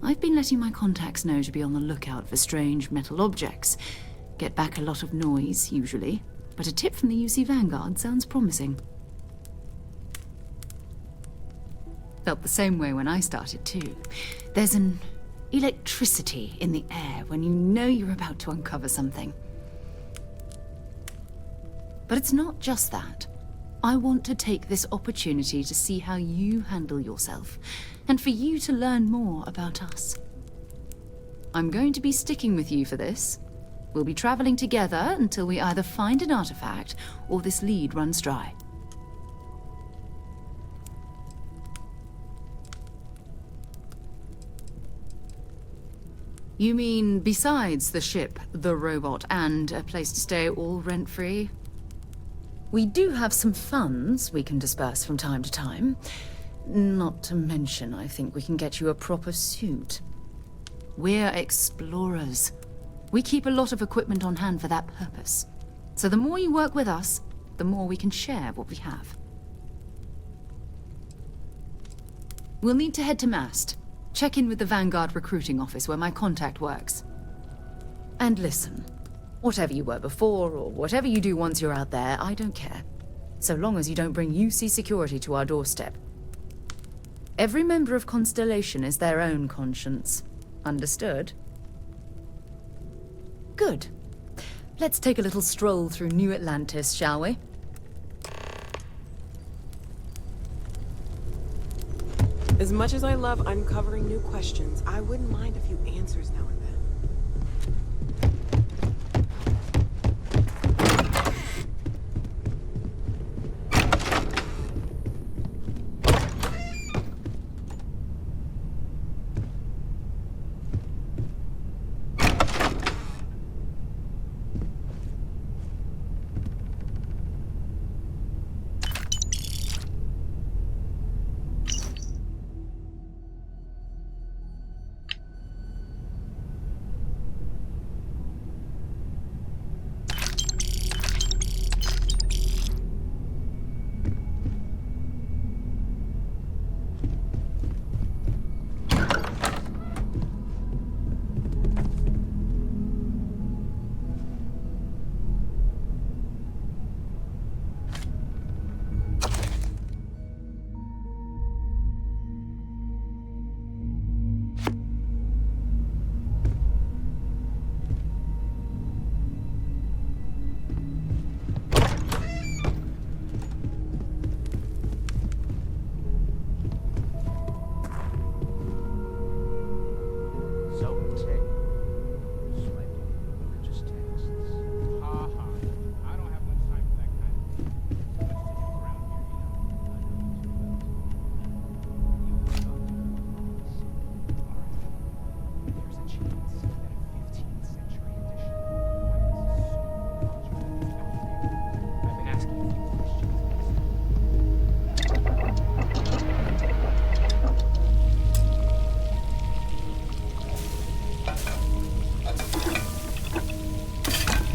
I've been letting my contacts know to be on the lookout for strange metal objects. Get back a lot of noise, usually, but a tip from the UC Vanguard sounds promising. Felt the same way when I started, too. There's an electricity in the air when you know you're about to uncover something. But it's not just that. I want to take this opportunity to see how you handle yourself, and for you to learn more about us. I'm going to be sticking with you for this. We'll be traveling together until we either find an artifact or this lead runs dry. You mean besides the ship, the robot, and a place to stay all rent-free? We do have some funds we can disperse from time to time. Not to mention, I think we can get you a proper suit. We're explorers. We keep a lot of equipment on hand for that purpose. So the more you work with us, the more we can share what we have. We'll need to head to Mast. Check in with the Vanguard recruiting office where my contact works. And listen. Whatever you were before, or whatever you do once you're out there, I don't care. So long as you don't bring UC security to our doorstep. Every member of Constellation is their own conscience. Understood? Good. Let's take a little stroll through New Atlantis, shall we? As much as I love uncovering new questions, I wouldn't mind a few answers now and then.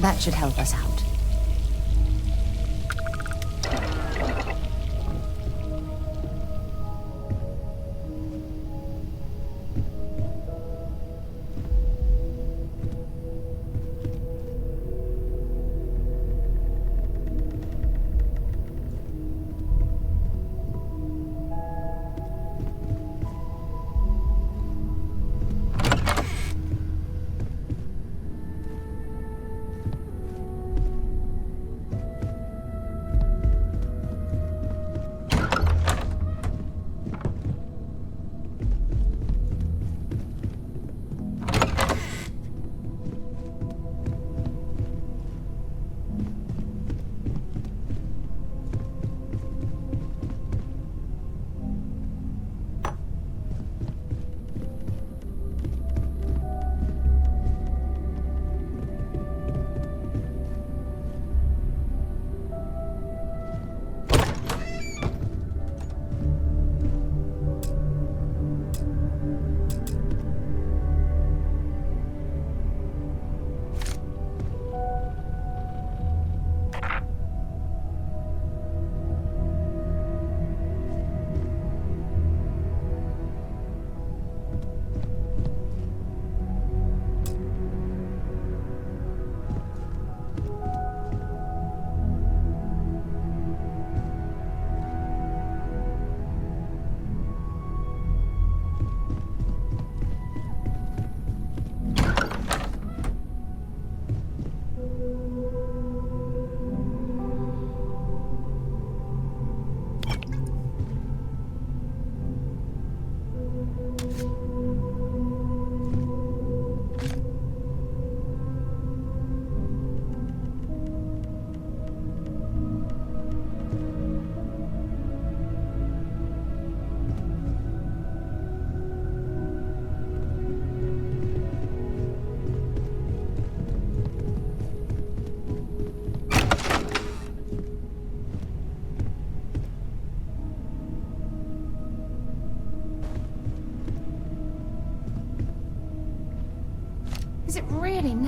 That should help us out.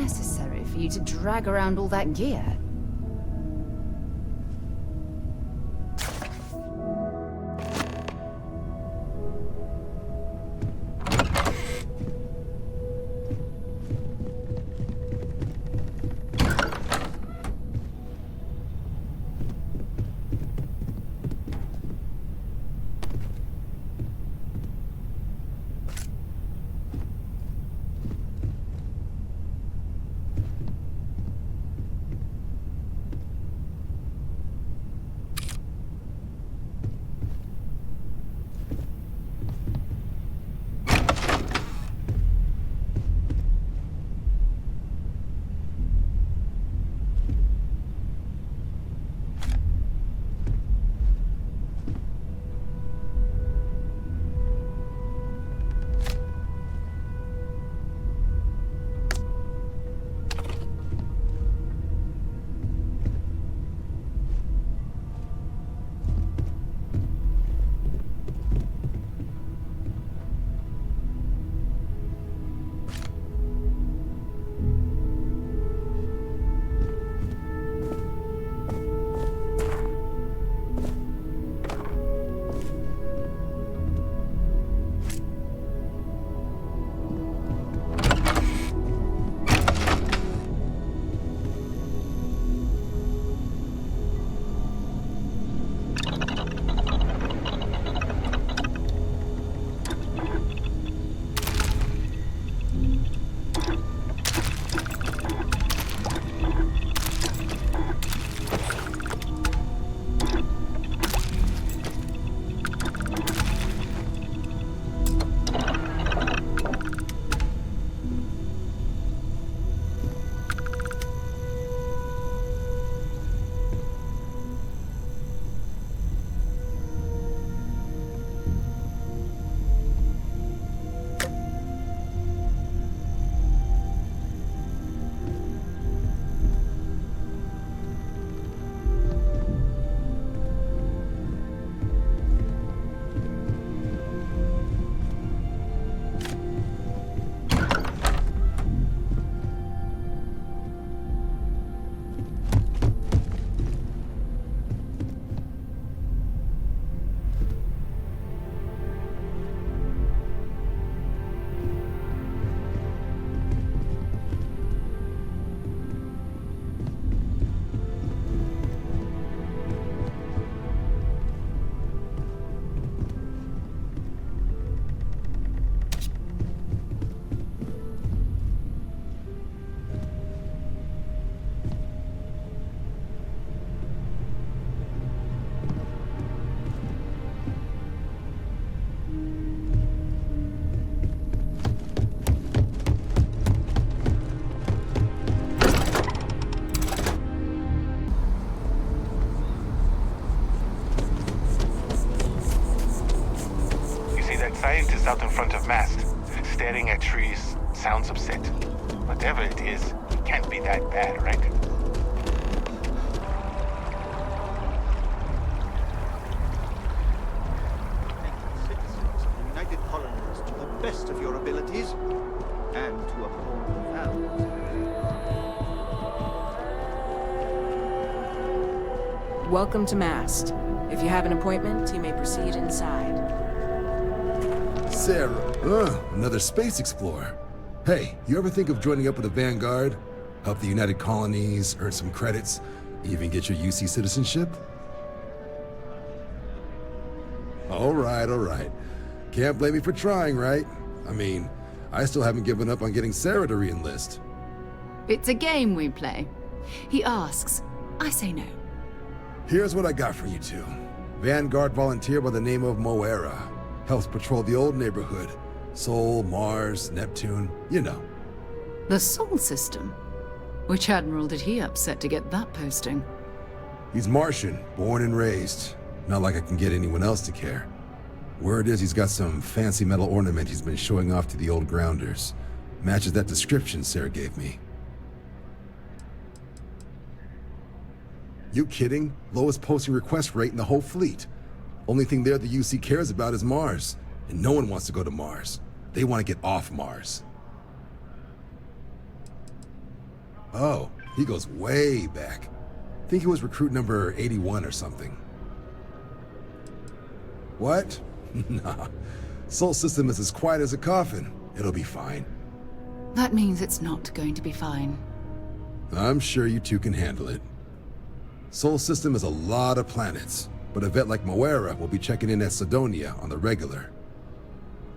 necessary for you to drag around all that gear. Scientist out in front of mast, staring at trees, sounds upset. Whatever it is, it can't be that bad, right? Citizens of the United Colonies to the best of your abilities, and to uphold the values. Welcome to Mast. If you have an appointment, you may proceed inside. Sarah, another space explorer. Hey, you ever think of joining up with the Vanguard? Help the United Colonies, earn some credits, even get your UC citizenship? All right. Can't blame me for trying, right? I mean, I still haven't given up on getting Sarah to re-enlist. It's a game we play. He asks, I say no. Here's what I got for you two. Vanguard volunteer by the name of Moera. Helps patrol the old neighborhood. Sol, Mars, Neptune, you know. The Sol system? Which admiral did he upset to get that posting? He's Martian, born and raised. Not like I can get anyone else to care. Word is he's got some fancy metal ornament he's been showing off to the old grounders. Matches that description Sarah gave me. You kidding? Lowest posting request rate in the whole fleet. Only thing there the UC cares about is Mars. And no one wants to go to Mars. They want to get off Mars. Oh, he goes way back. Think he was recruit number 81 or something. What? Nah. Sol System is as quiet as a coffin. It'll be fine. That means it's not going to be fine. I'm sure you two can handle it. Sol System is a lot of planets, but a vet like Moera will be checking in at Sidonia on the regular.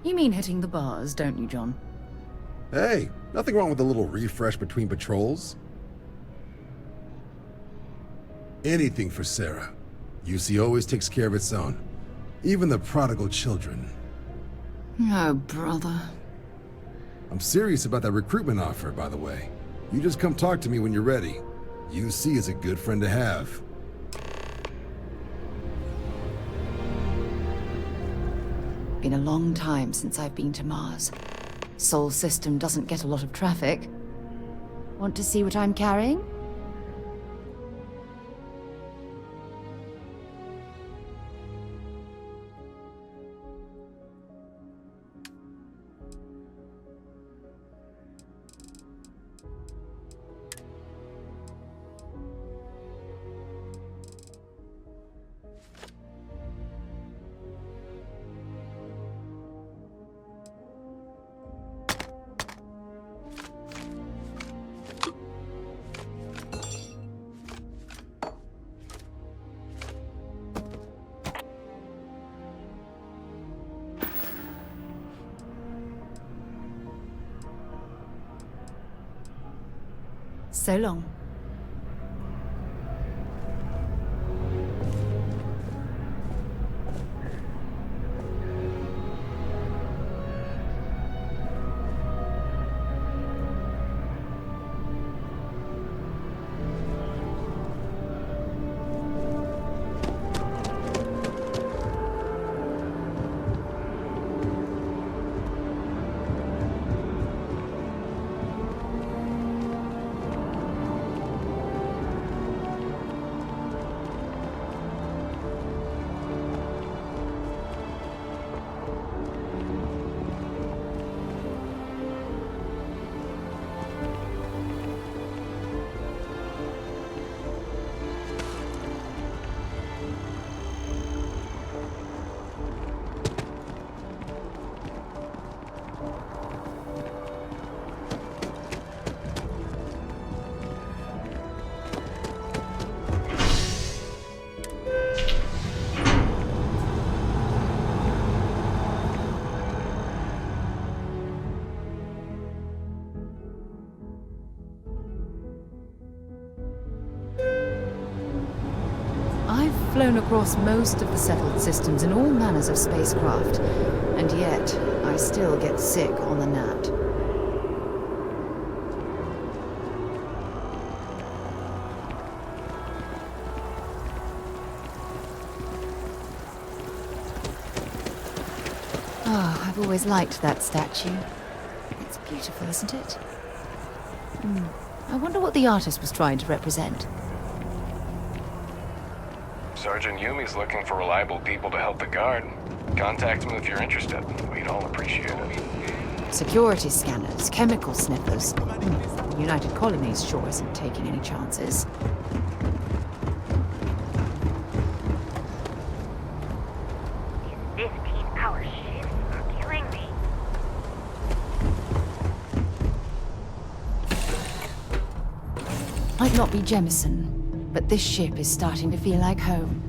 You mean hitting the bars, don't you, John? Hey, nothing wrong with a little refresh between patrols. Anything for Sarah. UC always takes care of its own. Even the prodigal children. Oh, brother. I'm serious about that recruitment offer, by the way. You just come talk to me when you're ready. UC is a good friend to have. Been a long time since I've been to Mars. Sol System doesn't get a lot of traffic. Want to see what I'm carrying? So long. Flown across most of the settled systems in all manners of spacecraft, and yet I still get sick on the gnat. Oh, I've always liked that statue. It's beautiful, isn't it? I wonder what the artist was trying to represent. Sergeant Yumi's looking for reliable people to help the guard. Contact him if you're interested. We'd all appreciate it. Security scanners, chemical sniffers. United Colonies sure isn't taking any chances. These 15-hour shifts are killing me. Might not be Jemison, but this ship is starting to feel like home.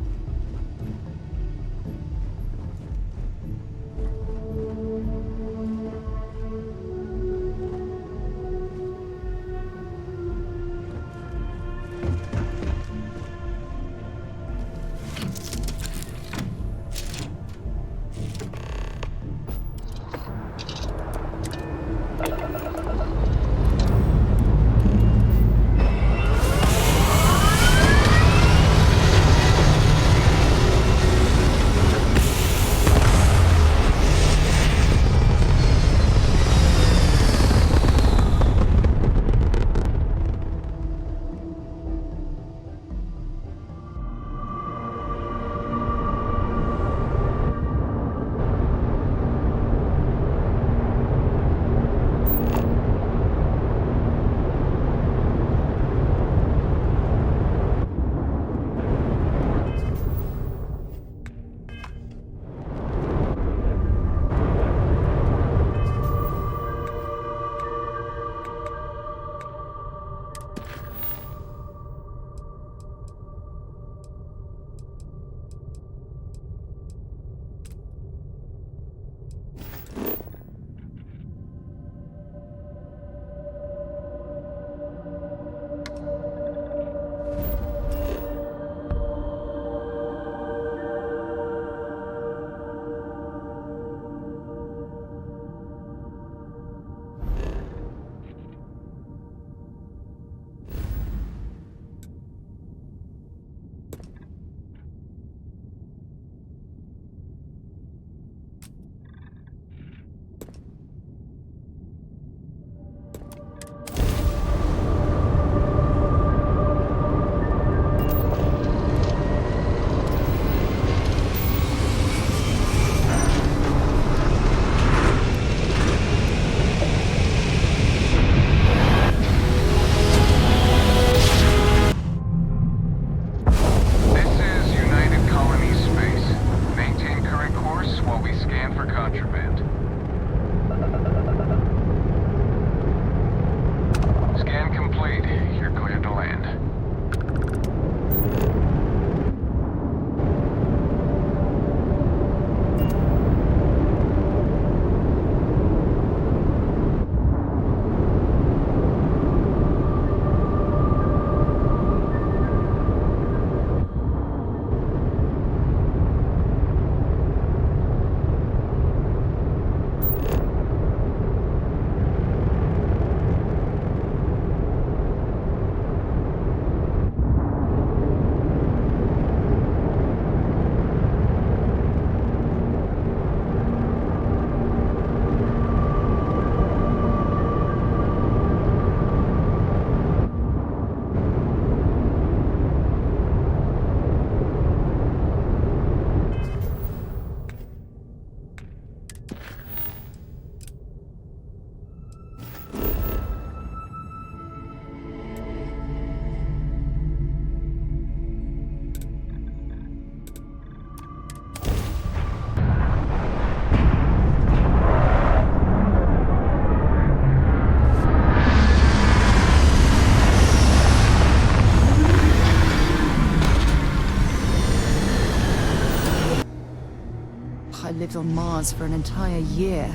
lived on Mars for an entire year,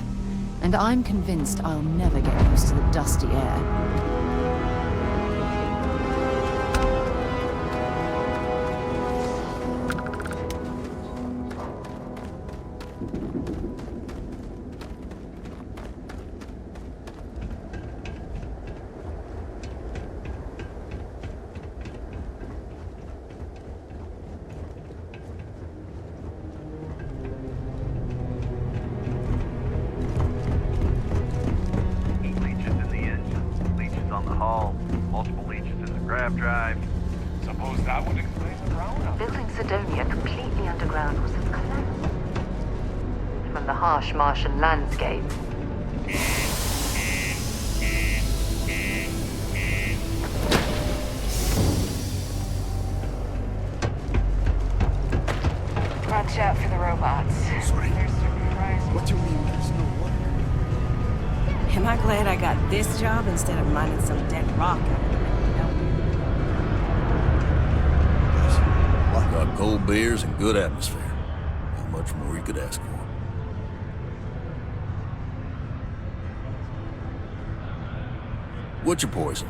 and I'm convinced I'll never get used to the dusty air. Suppose that would explain the brownout. Building Sidonia completely underground was a collapse from the harsh Martian landscape. Watch out for the robots. Sorry. They're surprising. What do you mean there's no one? Am I glad I got this job instead of mining some dead rock out of the middle of nowhere? Got cold beers and good atmosphere. How much more you could ask for? What's your poison?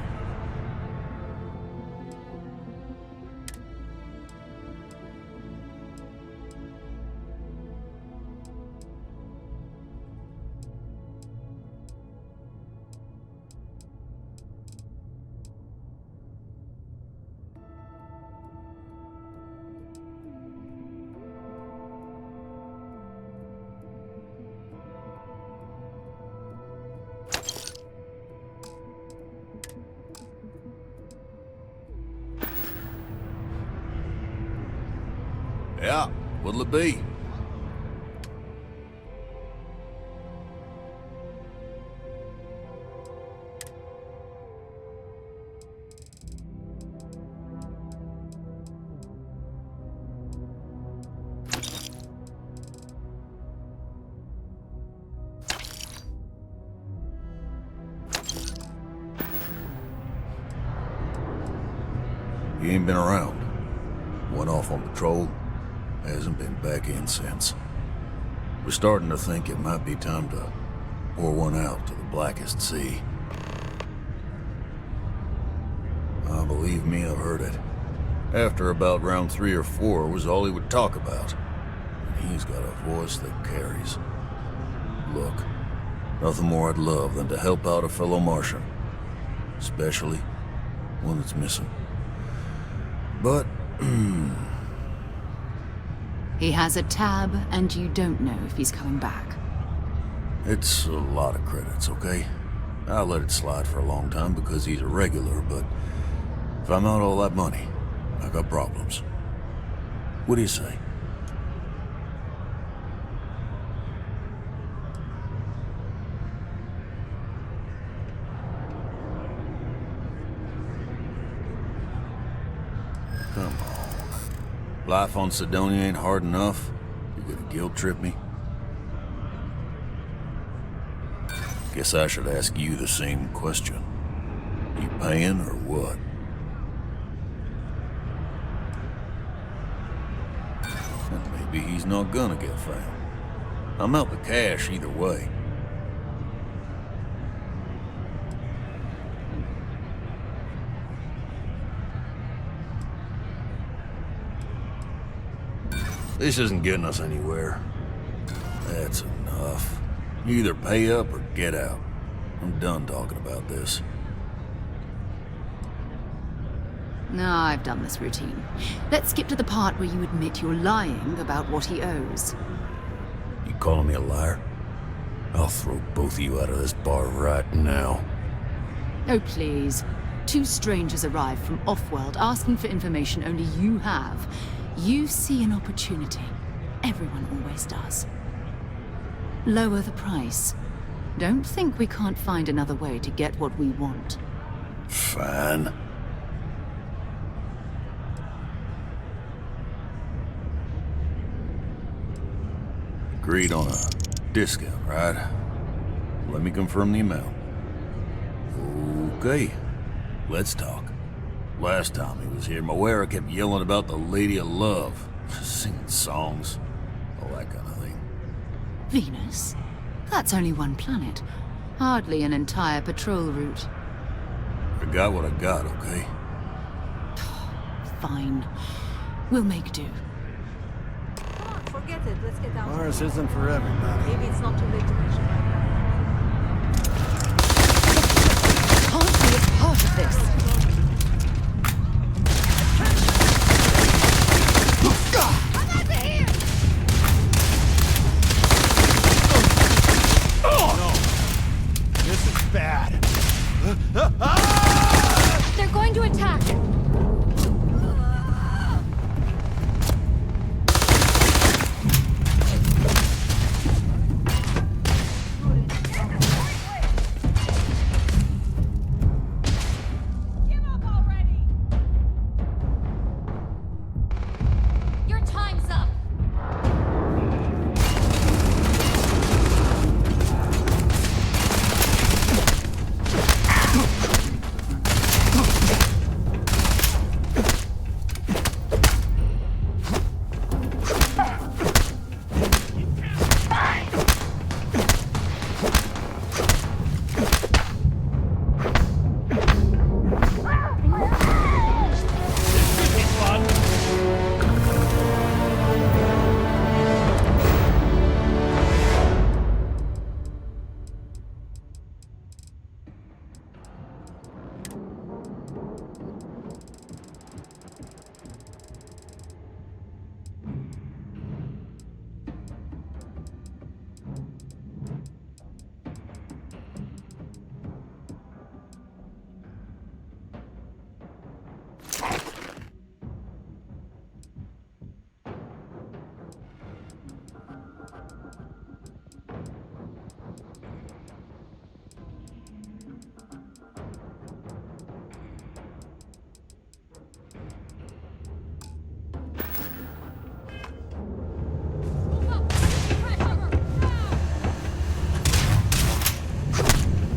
Yeah, what'll it be? You ain't been around. Went off on patrol. Hasn't been back in since. We're starting to think it might be time to pour one out to the blackest sea. Believe me, I've heard it. After about round 3 or 4 was all he would talk about. And he's got a voice that carries. Look, nothing more I'd love than to help out a fellow Martian. Especially one that's missing. But, He has a tab, and you don't know if he's coming back. it's a lot of credits, okay? I'll let it slide for a long time because he's a regular, but if I'm out all that money, I got problems. What do you say? Come on. Life on Sidonia ain't hard enough. You gonna guilt trip me? Guess I should ask you the same question. You paying or what? And maybe he's not gonna get found. I'm out the cash either way. This isn't getting us anywhere. That's enough. You either pay up or get out. I'm done talking about this. No, I've done this routine. Let's skip to the part where you admit you're lying about what he owes. You calling me a liar? I'll throw both of you out of this bar right now. Oh, please. 2 strangers arrive from off-world asking for information only you have. You see an opportunity. Everyone always does. Lower the price. Don't think we can't find another way to get what we want. Fine. Agreed on a discount, right? Let me confirm the amount. Okay, let's talk. Last time he was here, Moira kept yelling about the Lady of Love, singing songs, all that kind of thing. Venus? That's only one planet. Hardly an entire patrol route. I got what I got, okay? Fine. We'll make do. Forget it. Let's get down. Mars isn't for everybody. Maybe it's not too late to mention right now. Can't be a part of this. I'm over here! No. This is bad. They're going to attack. Your time's up.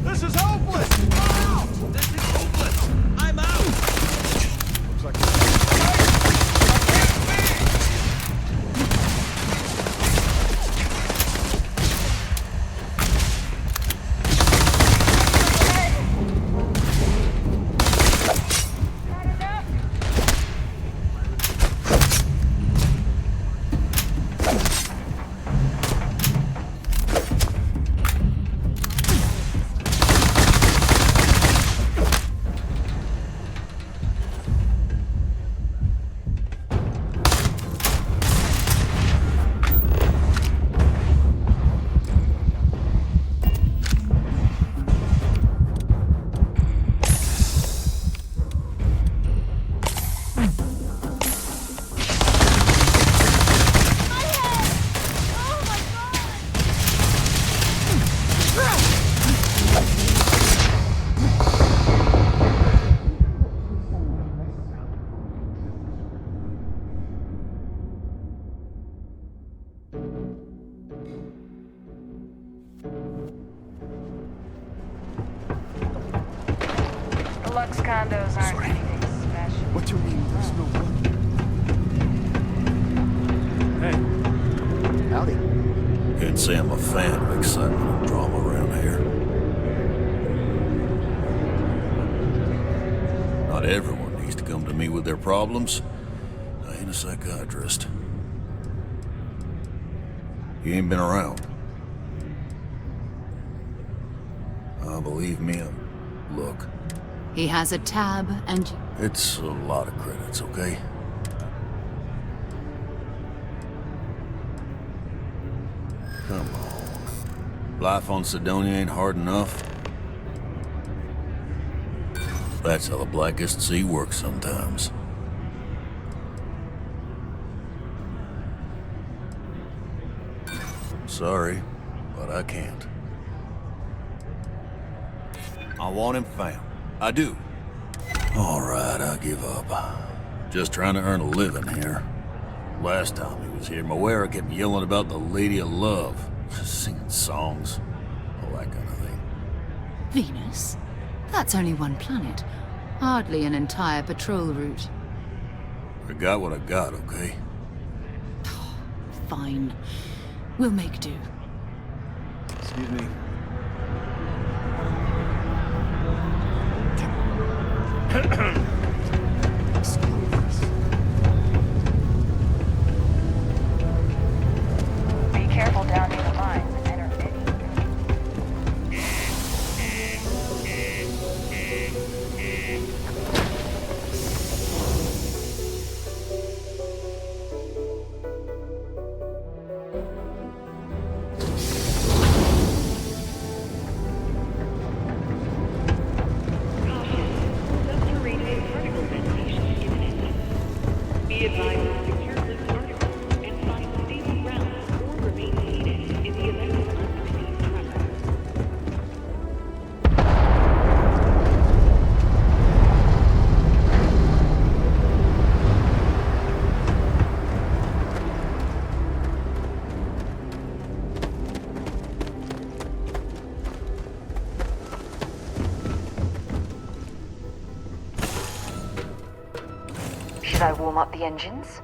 This is hopeless! I'm out! This is hopeless! I'm out! Looks like The Lux condos aren't anything special. what do you mean there's no one? Hey. Howdy. Can't say I'm a fan of excitement and drama around here. Not everyone needs to come to me with their problems. I ain't a psychiatrist. You ain't been around. Believe me, look. He has a tab and... It's a lot of credits, okay? Come on. Life on Sidonia ain't hard enough. That's how the Blackest Sea works sometimes. Sorry, but I can't. I want him found. I do. All right, I give up. Just trying to earn a living here. Last time he was here, Moira kept yelling about the Lady of Love, singing songs, all that kind of thing. Venus? That's only one planet. Hardly an entire patrol route. I got what I got, okay? Fine. We'll make do. Excuse me. Be careful down near the lines and enter any... Subterranean particle ventilation imminent. Be advised to secure this particle and find stable ground or remain seated in the event of unforeseen tremor. Should I warm up the engines?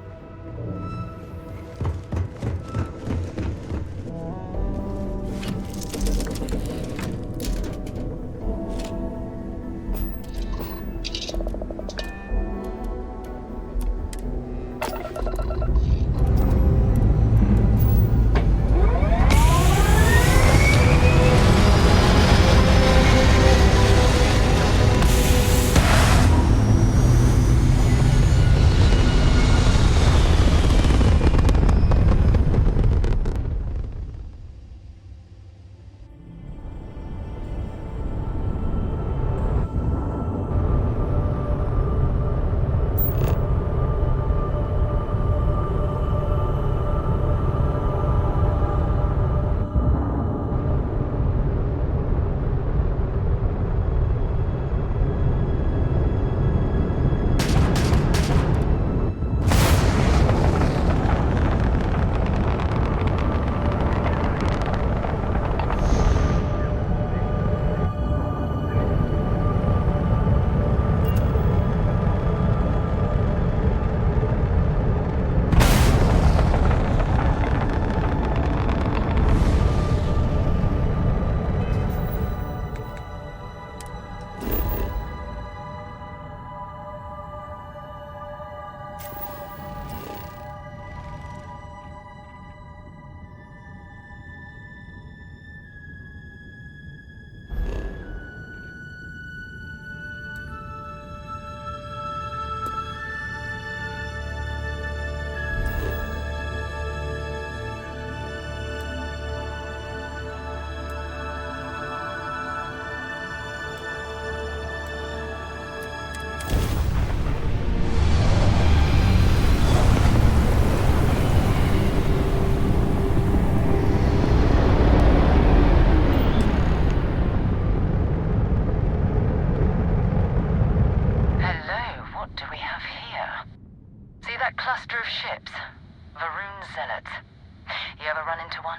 cluster of ships. Varun zealots. You ever run into one?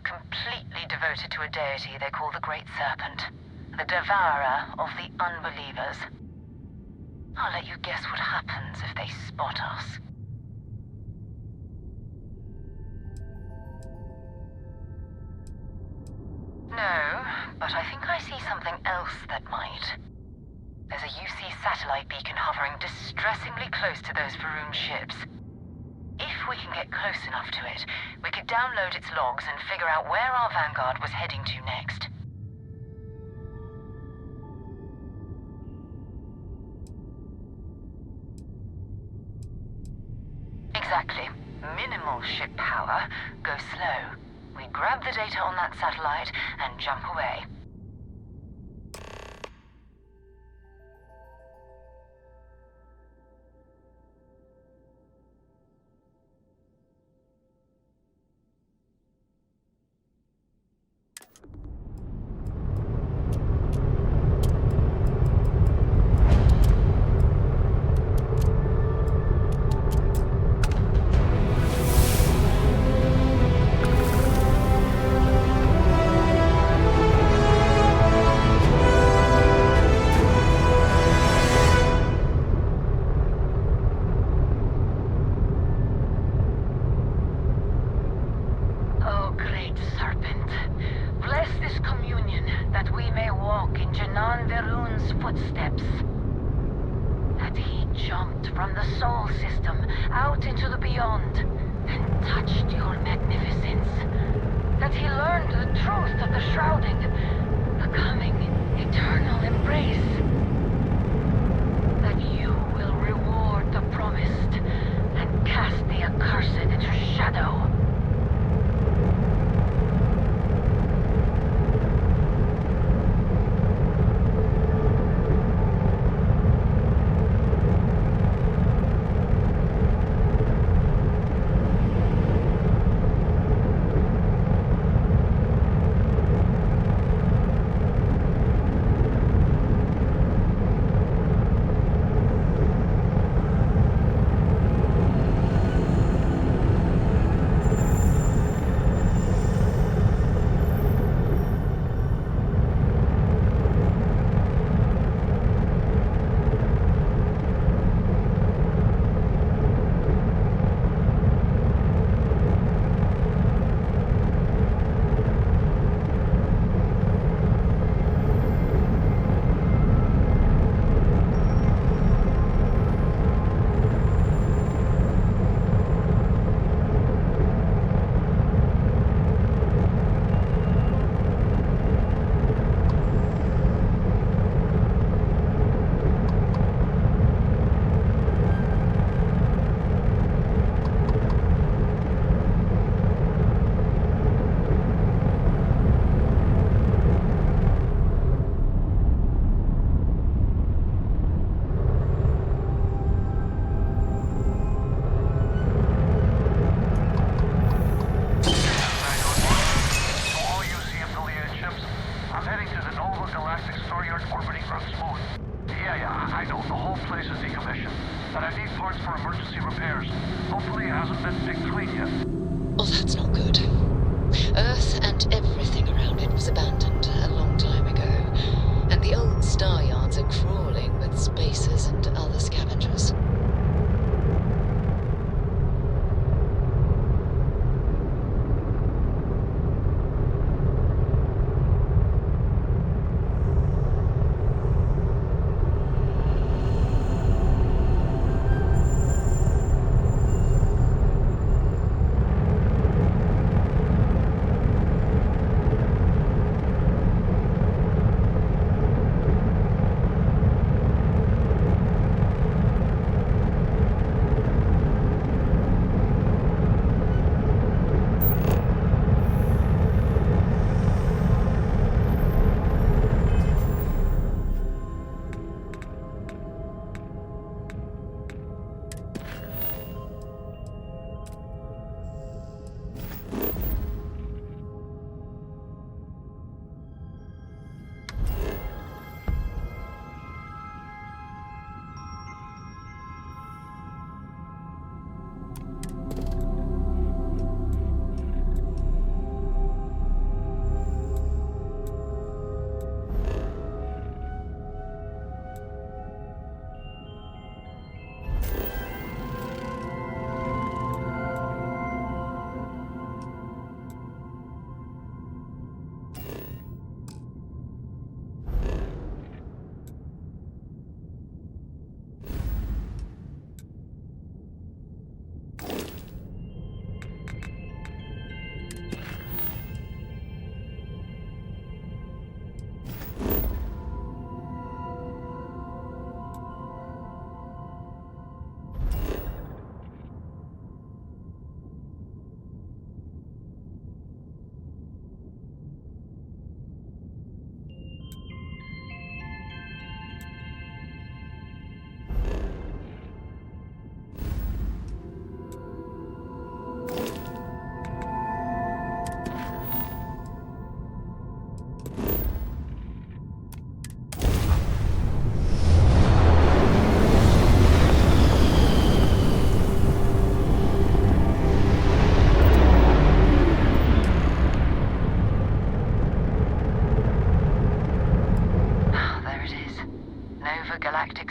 Completely devoted to a deity they call the Great Serpent. The devourer of the unbelievers. I'll let you guess what happens if they spot us. No, but I think I see something else that might. There's a UC satellite beacon hovering distressingly close to those Varun ships. If we can get close enough to it, we could download its logs and figure out where our vanguard was heading to next. Exactly. Minimal ship power. Go slow. We grab the data on that satellite and jump away. from the Sol system out into the beyond and touched your magnificence. That he learned the truth of the shrouding, the coming eternal embrace. That you will reward the promised and cast the accursed into shadow. Oh, that's not good. Earth and everything around it was abandoned a long time ago, and the old star yards are crawling with spacers and other scavengers.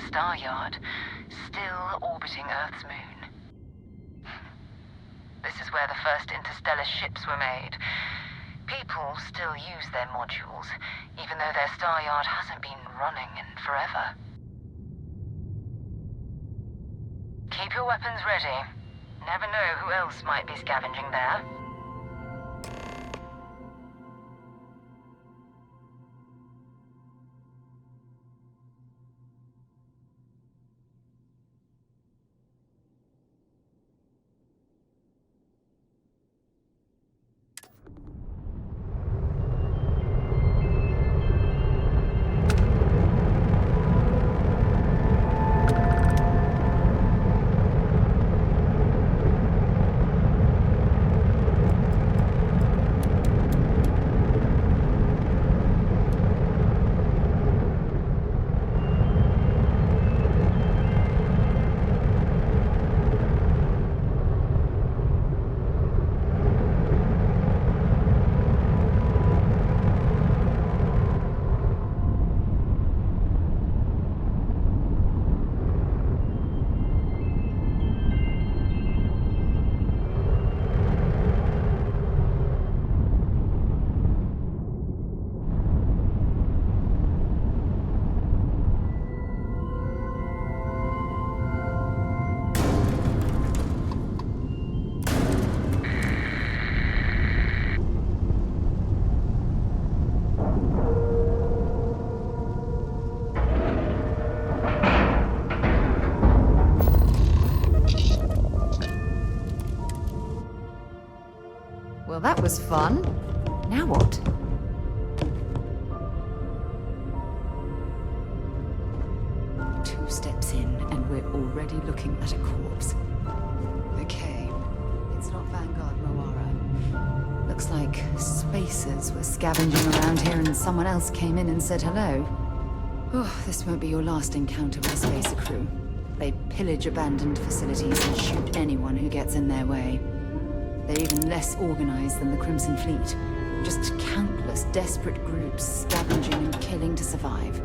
Star Yard, still orbiting Earth's moon. This is where the first interstellar ships were made. People still use their modules, even though their Star Yard hasn't been running in forever. your weapons ready. Never know who else might be scavenging there. Well, that was fun. Now what? Two steps in, and we're already looking at a corpse. Okay, it's not Vanguard Moara. Looks like spacers were scavenging around here and someone else came in and said hello. Oh, this won't be your last encounter with a spacer crew. They pillage abandoned facilities and shoot anyone who gets in their way. They're even less organized than the Crimson Fleet. Just countless desperate groups scavenging and killing to survive.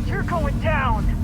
You're going down!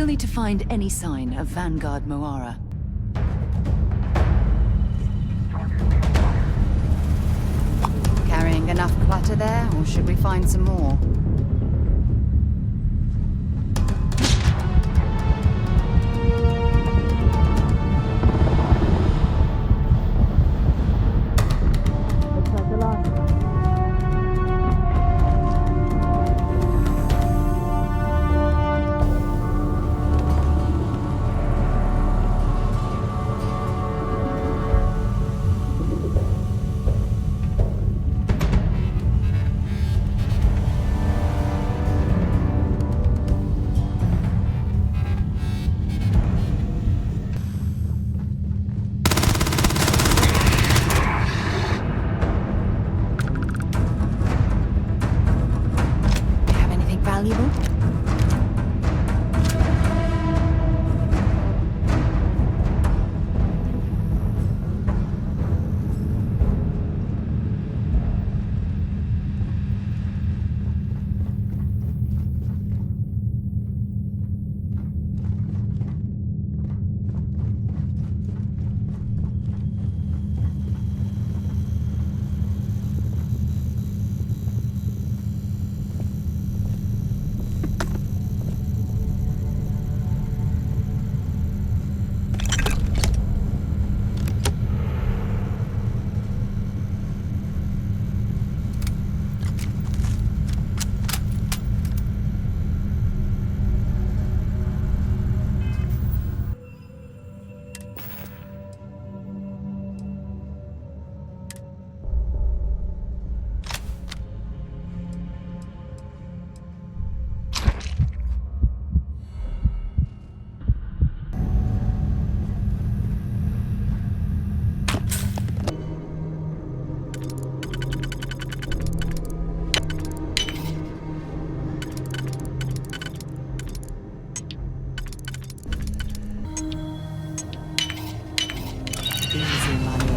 need to find any sign of Vanguard Moara. Carrying enough clutter there, or should we find some more? Valuable? Easy money.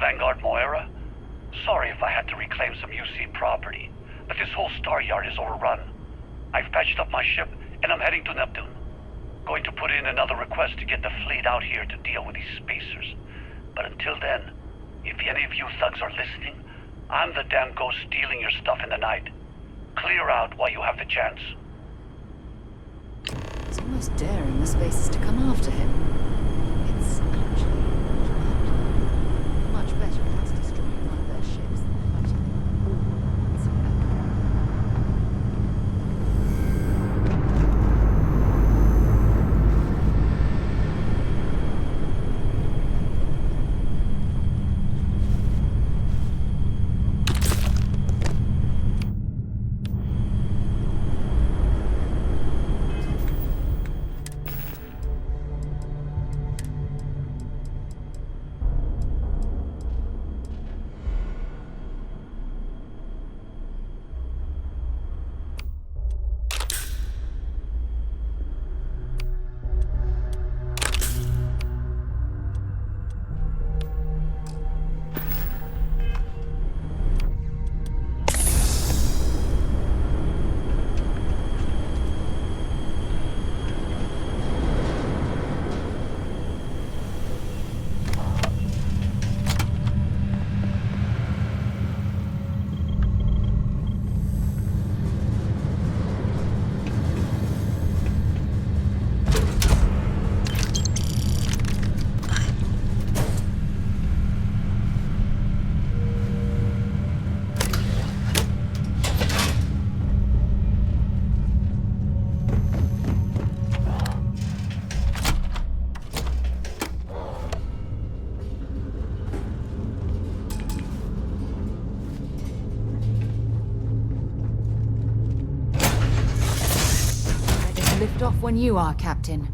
Vanguard Moira. Sorry if I had to reclaim some UC property, but this whole star yard is overrun. I've patched up my ship, and I'm heading to Neptune. Going to put in another request to get the fleet out here to deal with these spacers. But until then, if any of you thugs are listening, I'm the damn ghost stealing your stuff in the night. Clear out while you have the chance. It's almost daring the spacers to come after him. It's actually much better if it's destroying one of their ships than fighting them all at once. off when you are, Captain.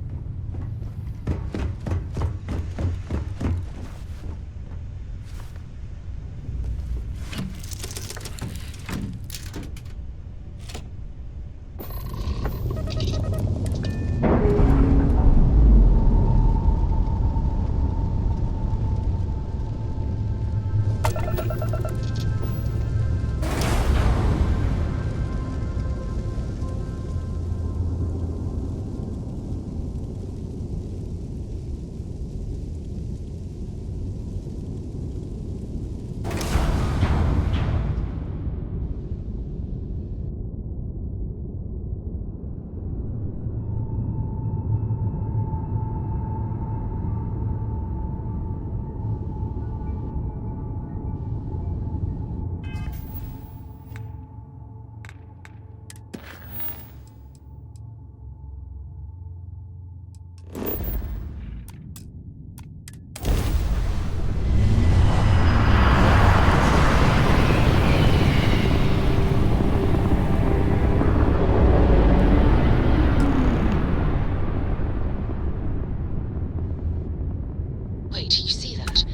Wait, you see that?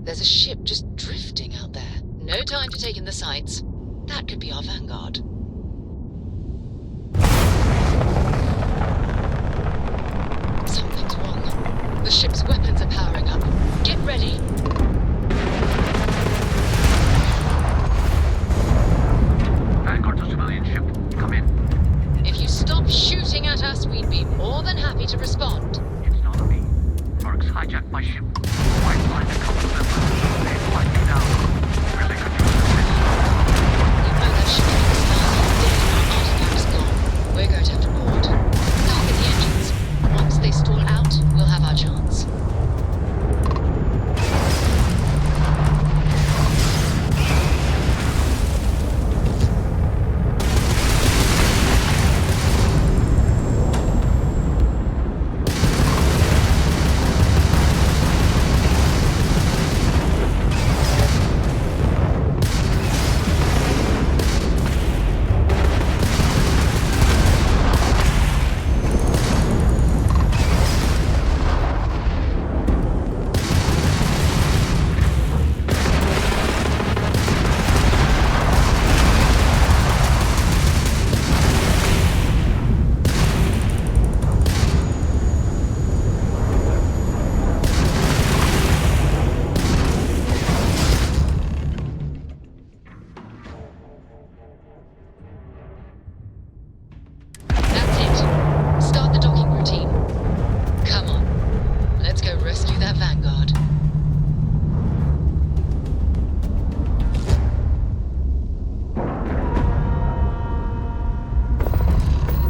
There's a ship just drifting out there. No time to take in the sights. That could be our vanguard. Something's wrong. The ship's weapons are powering up. Get ready.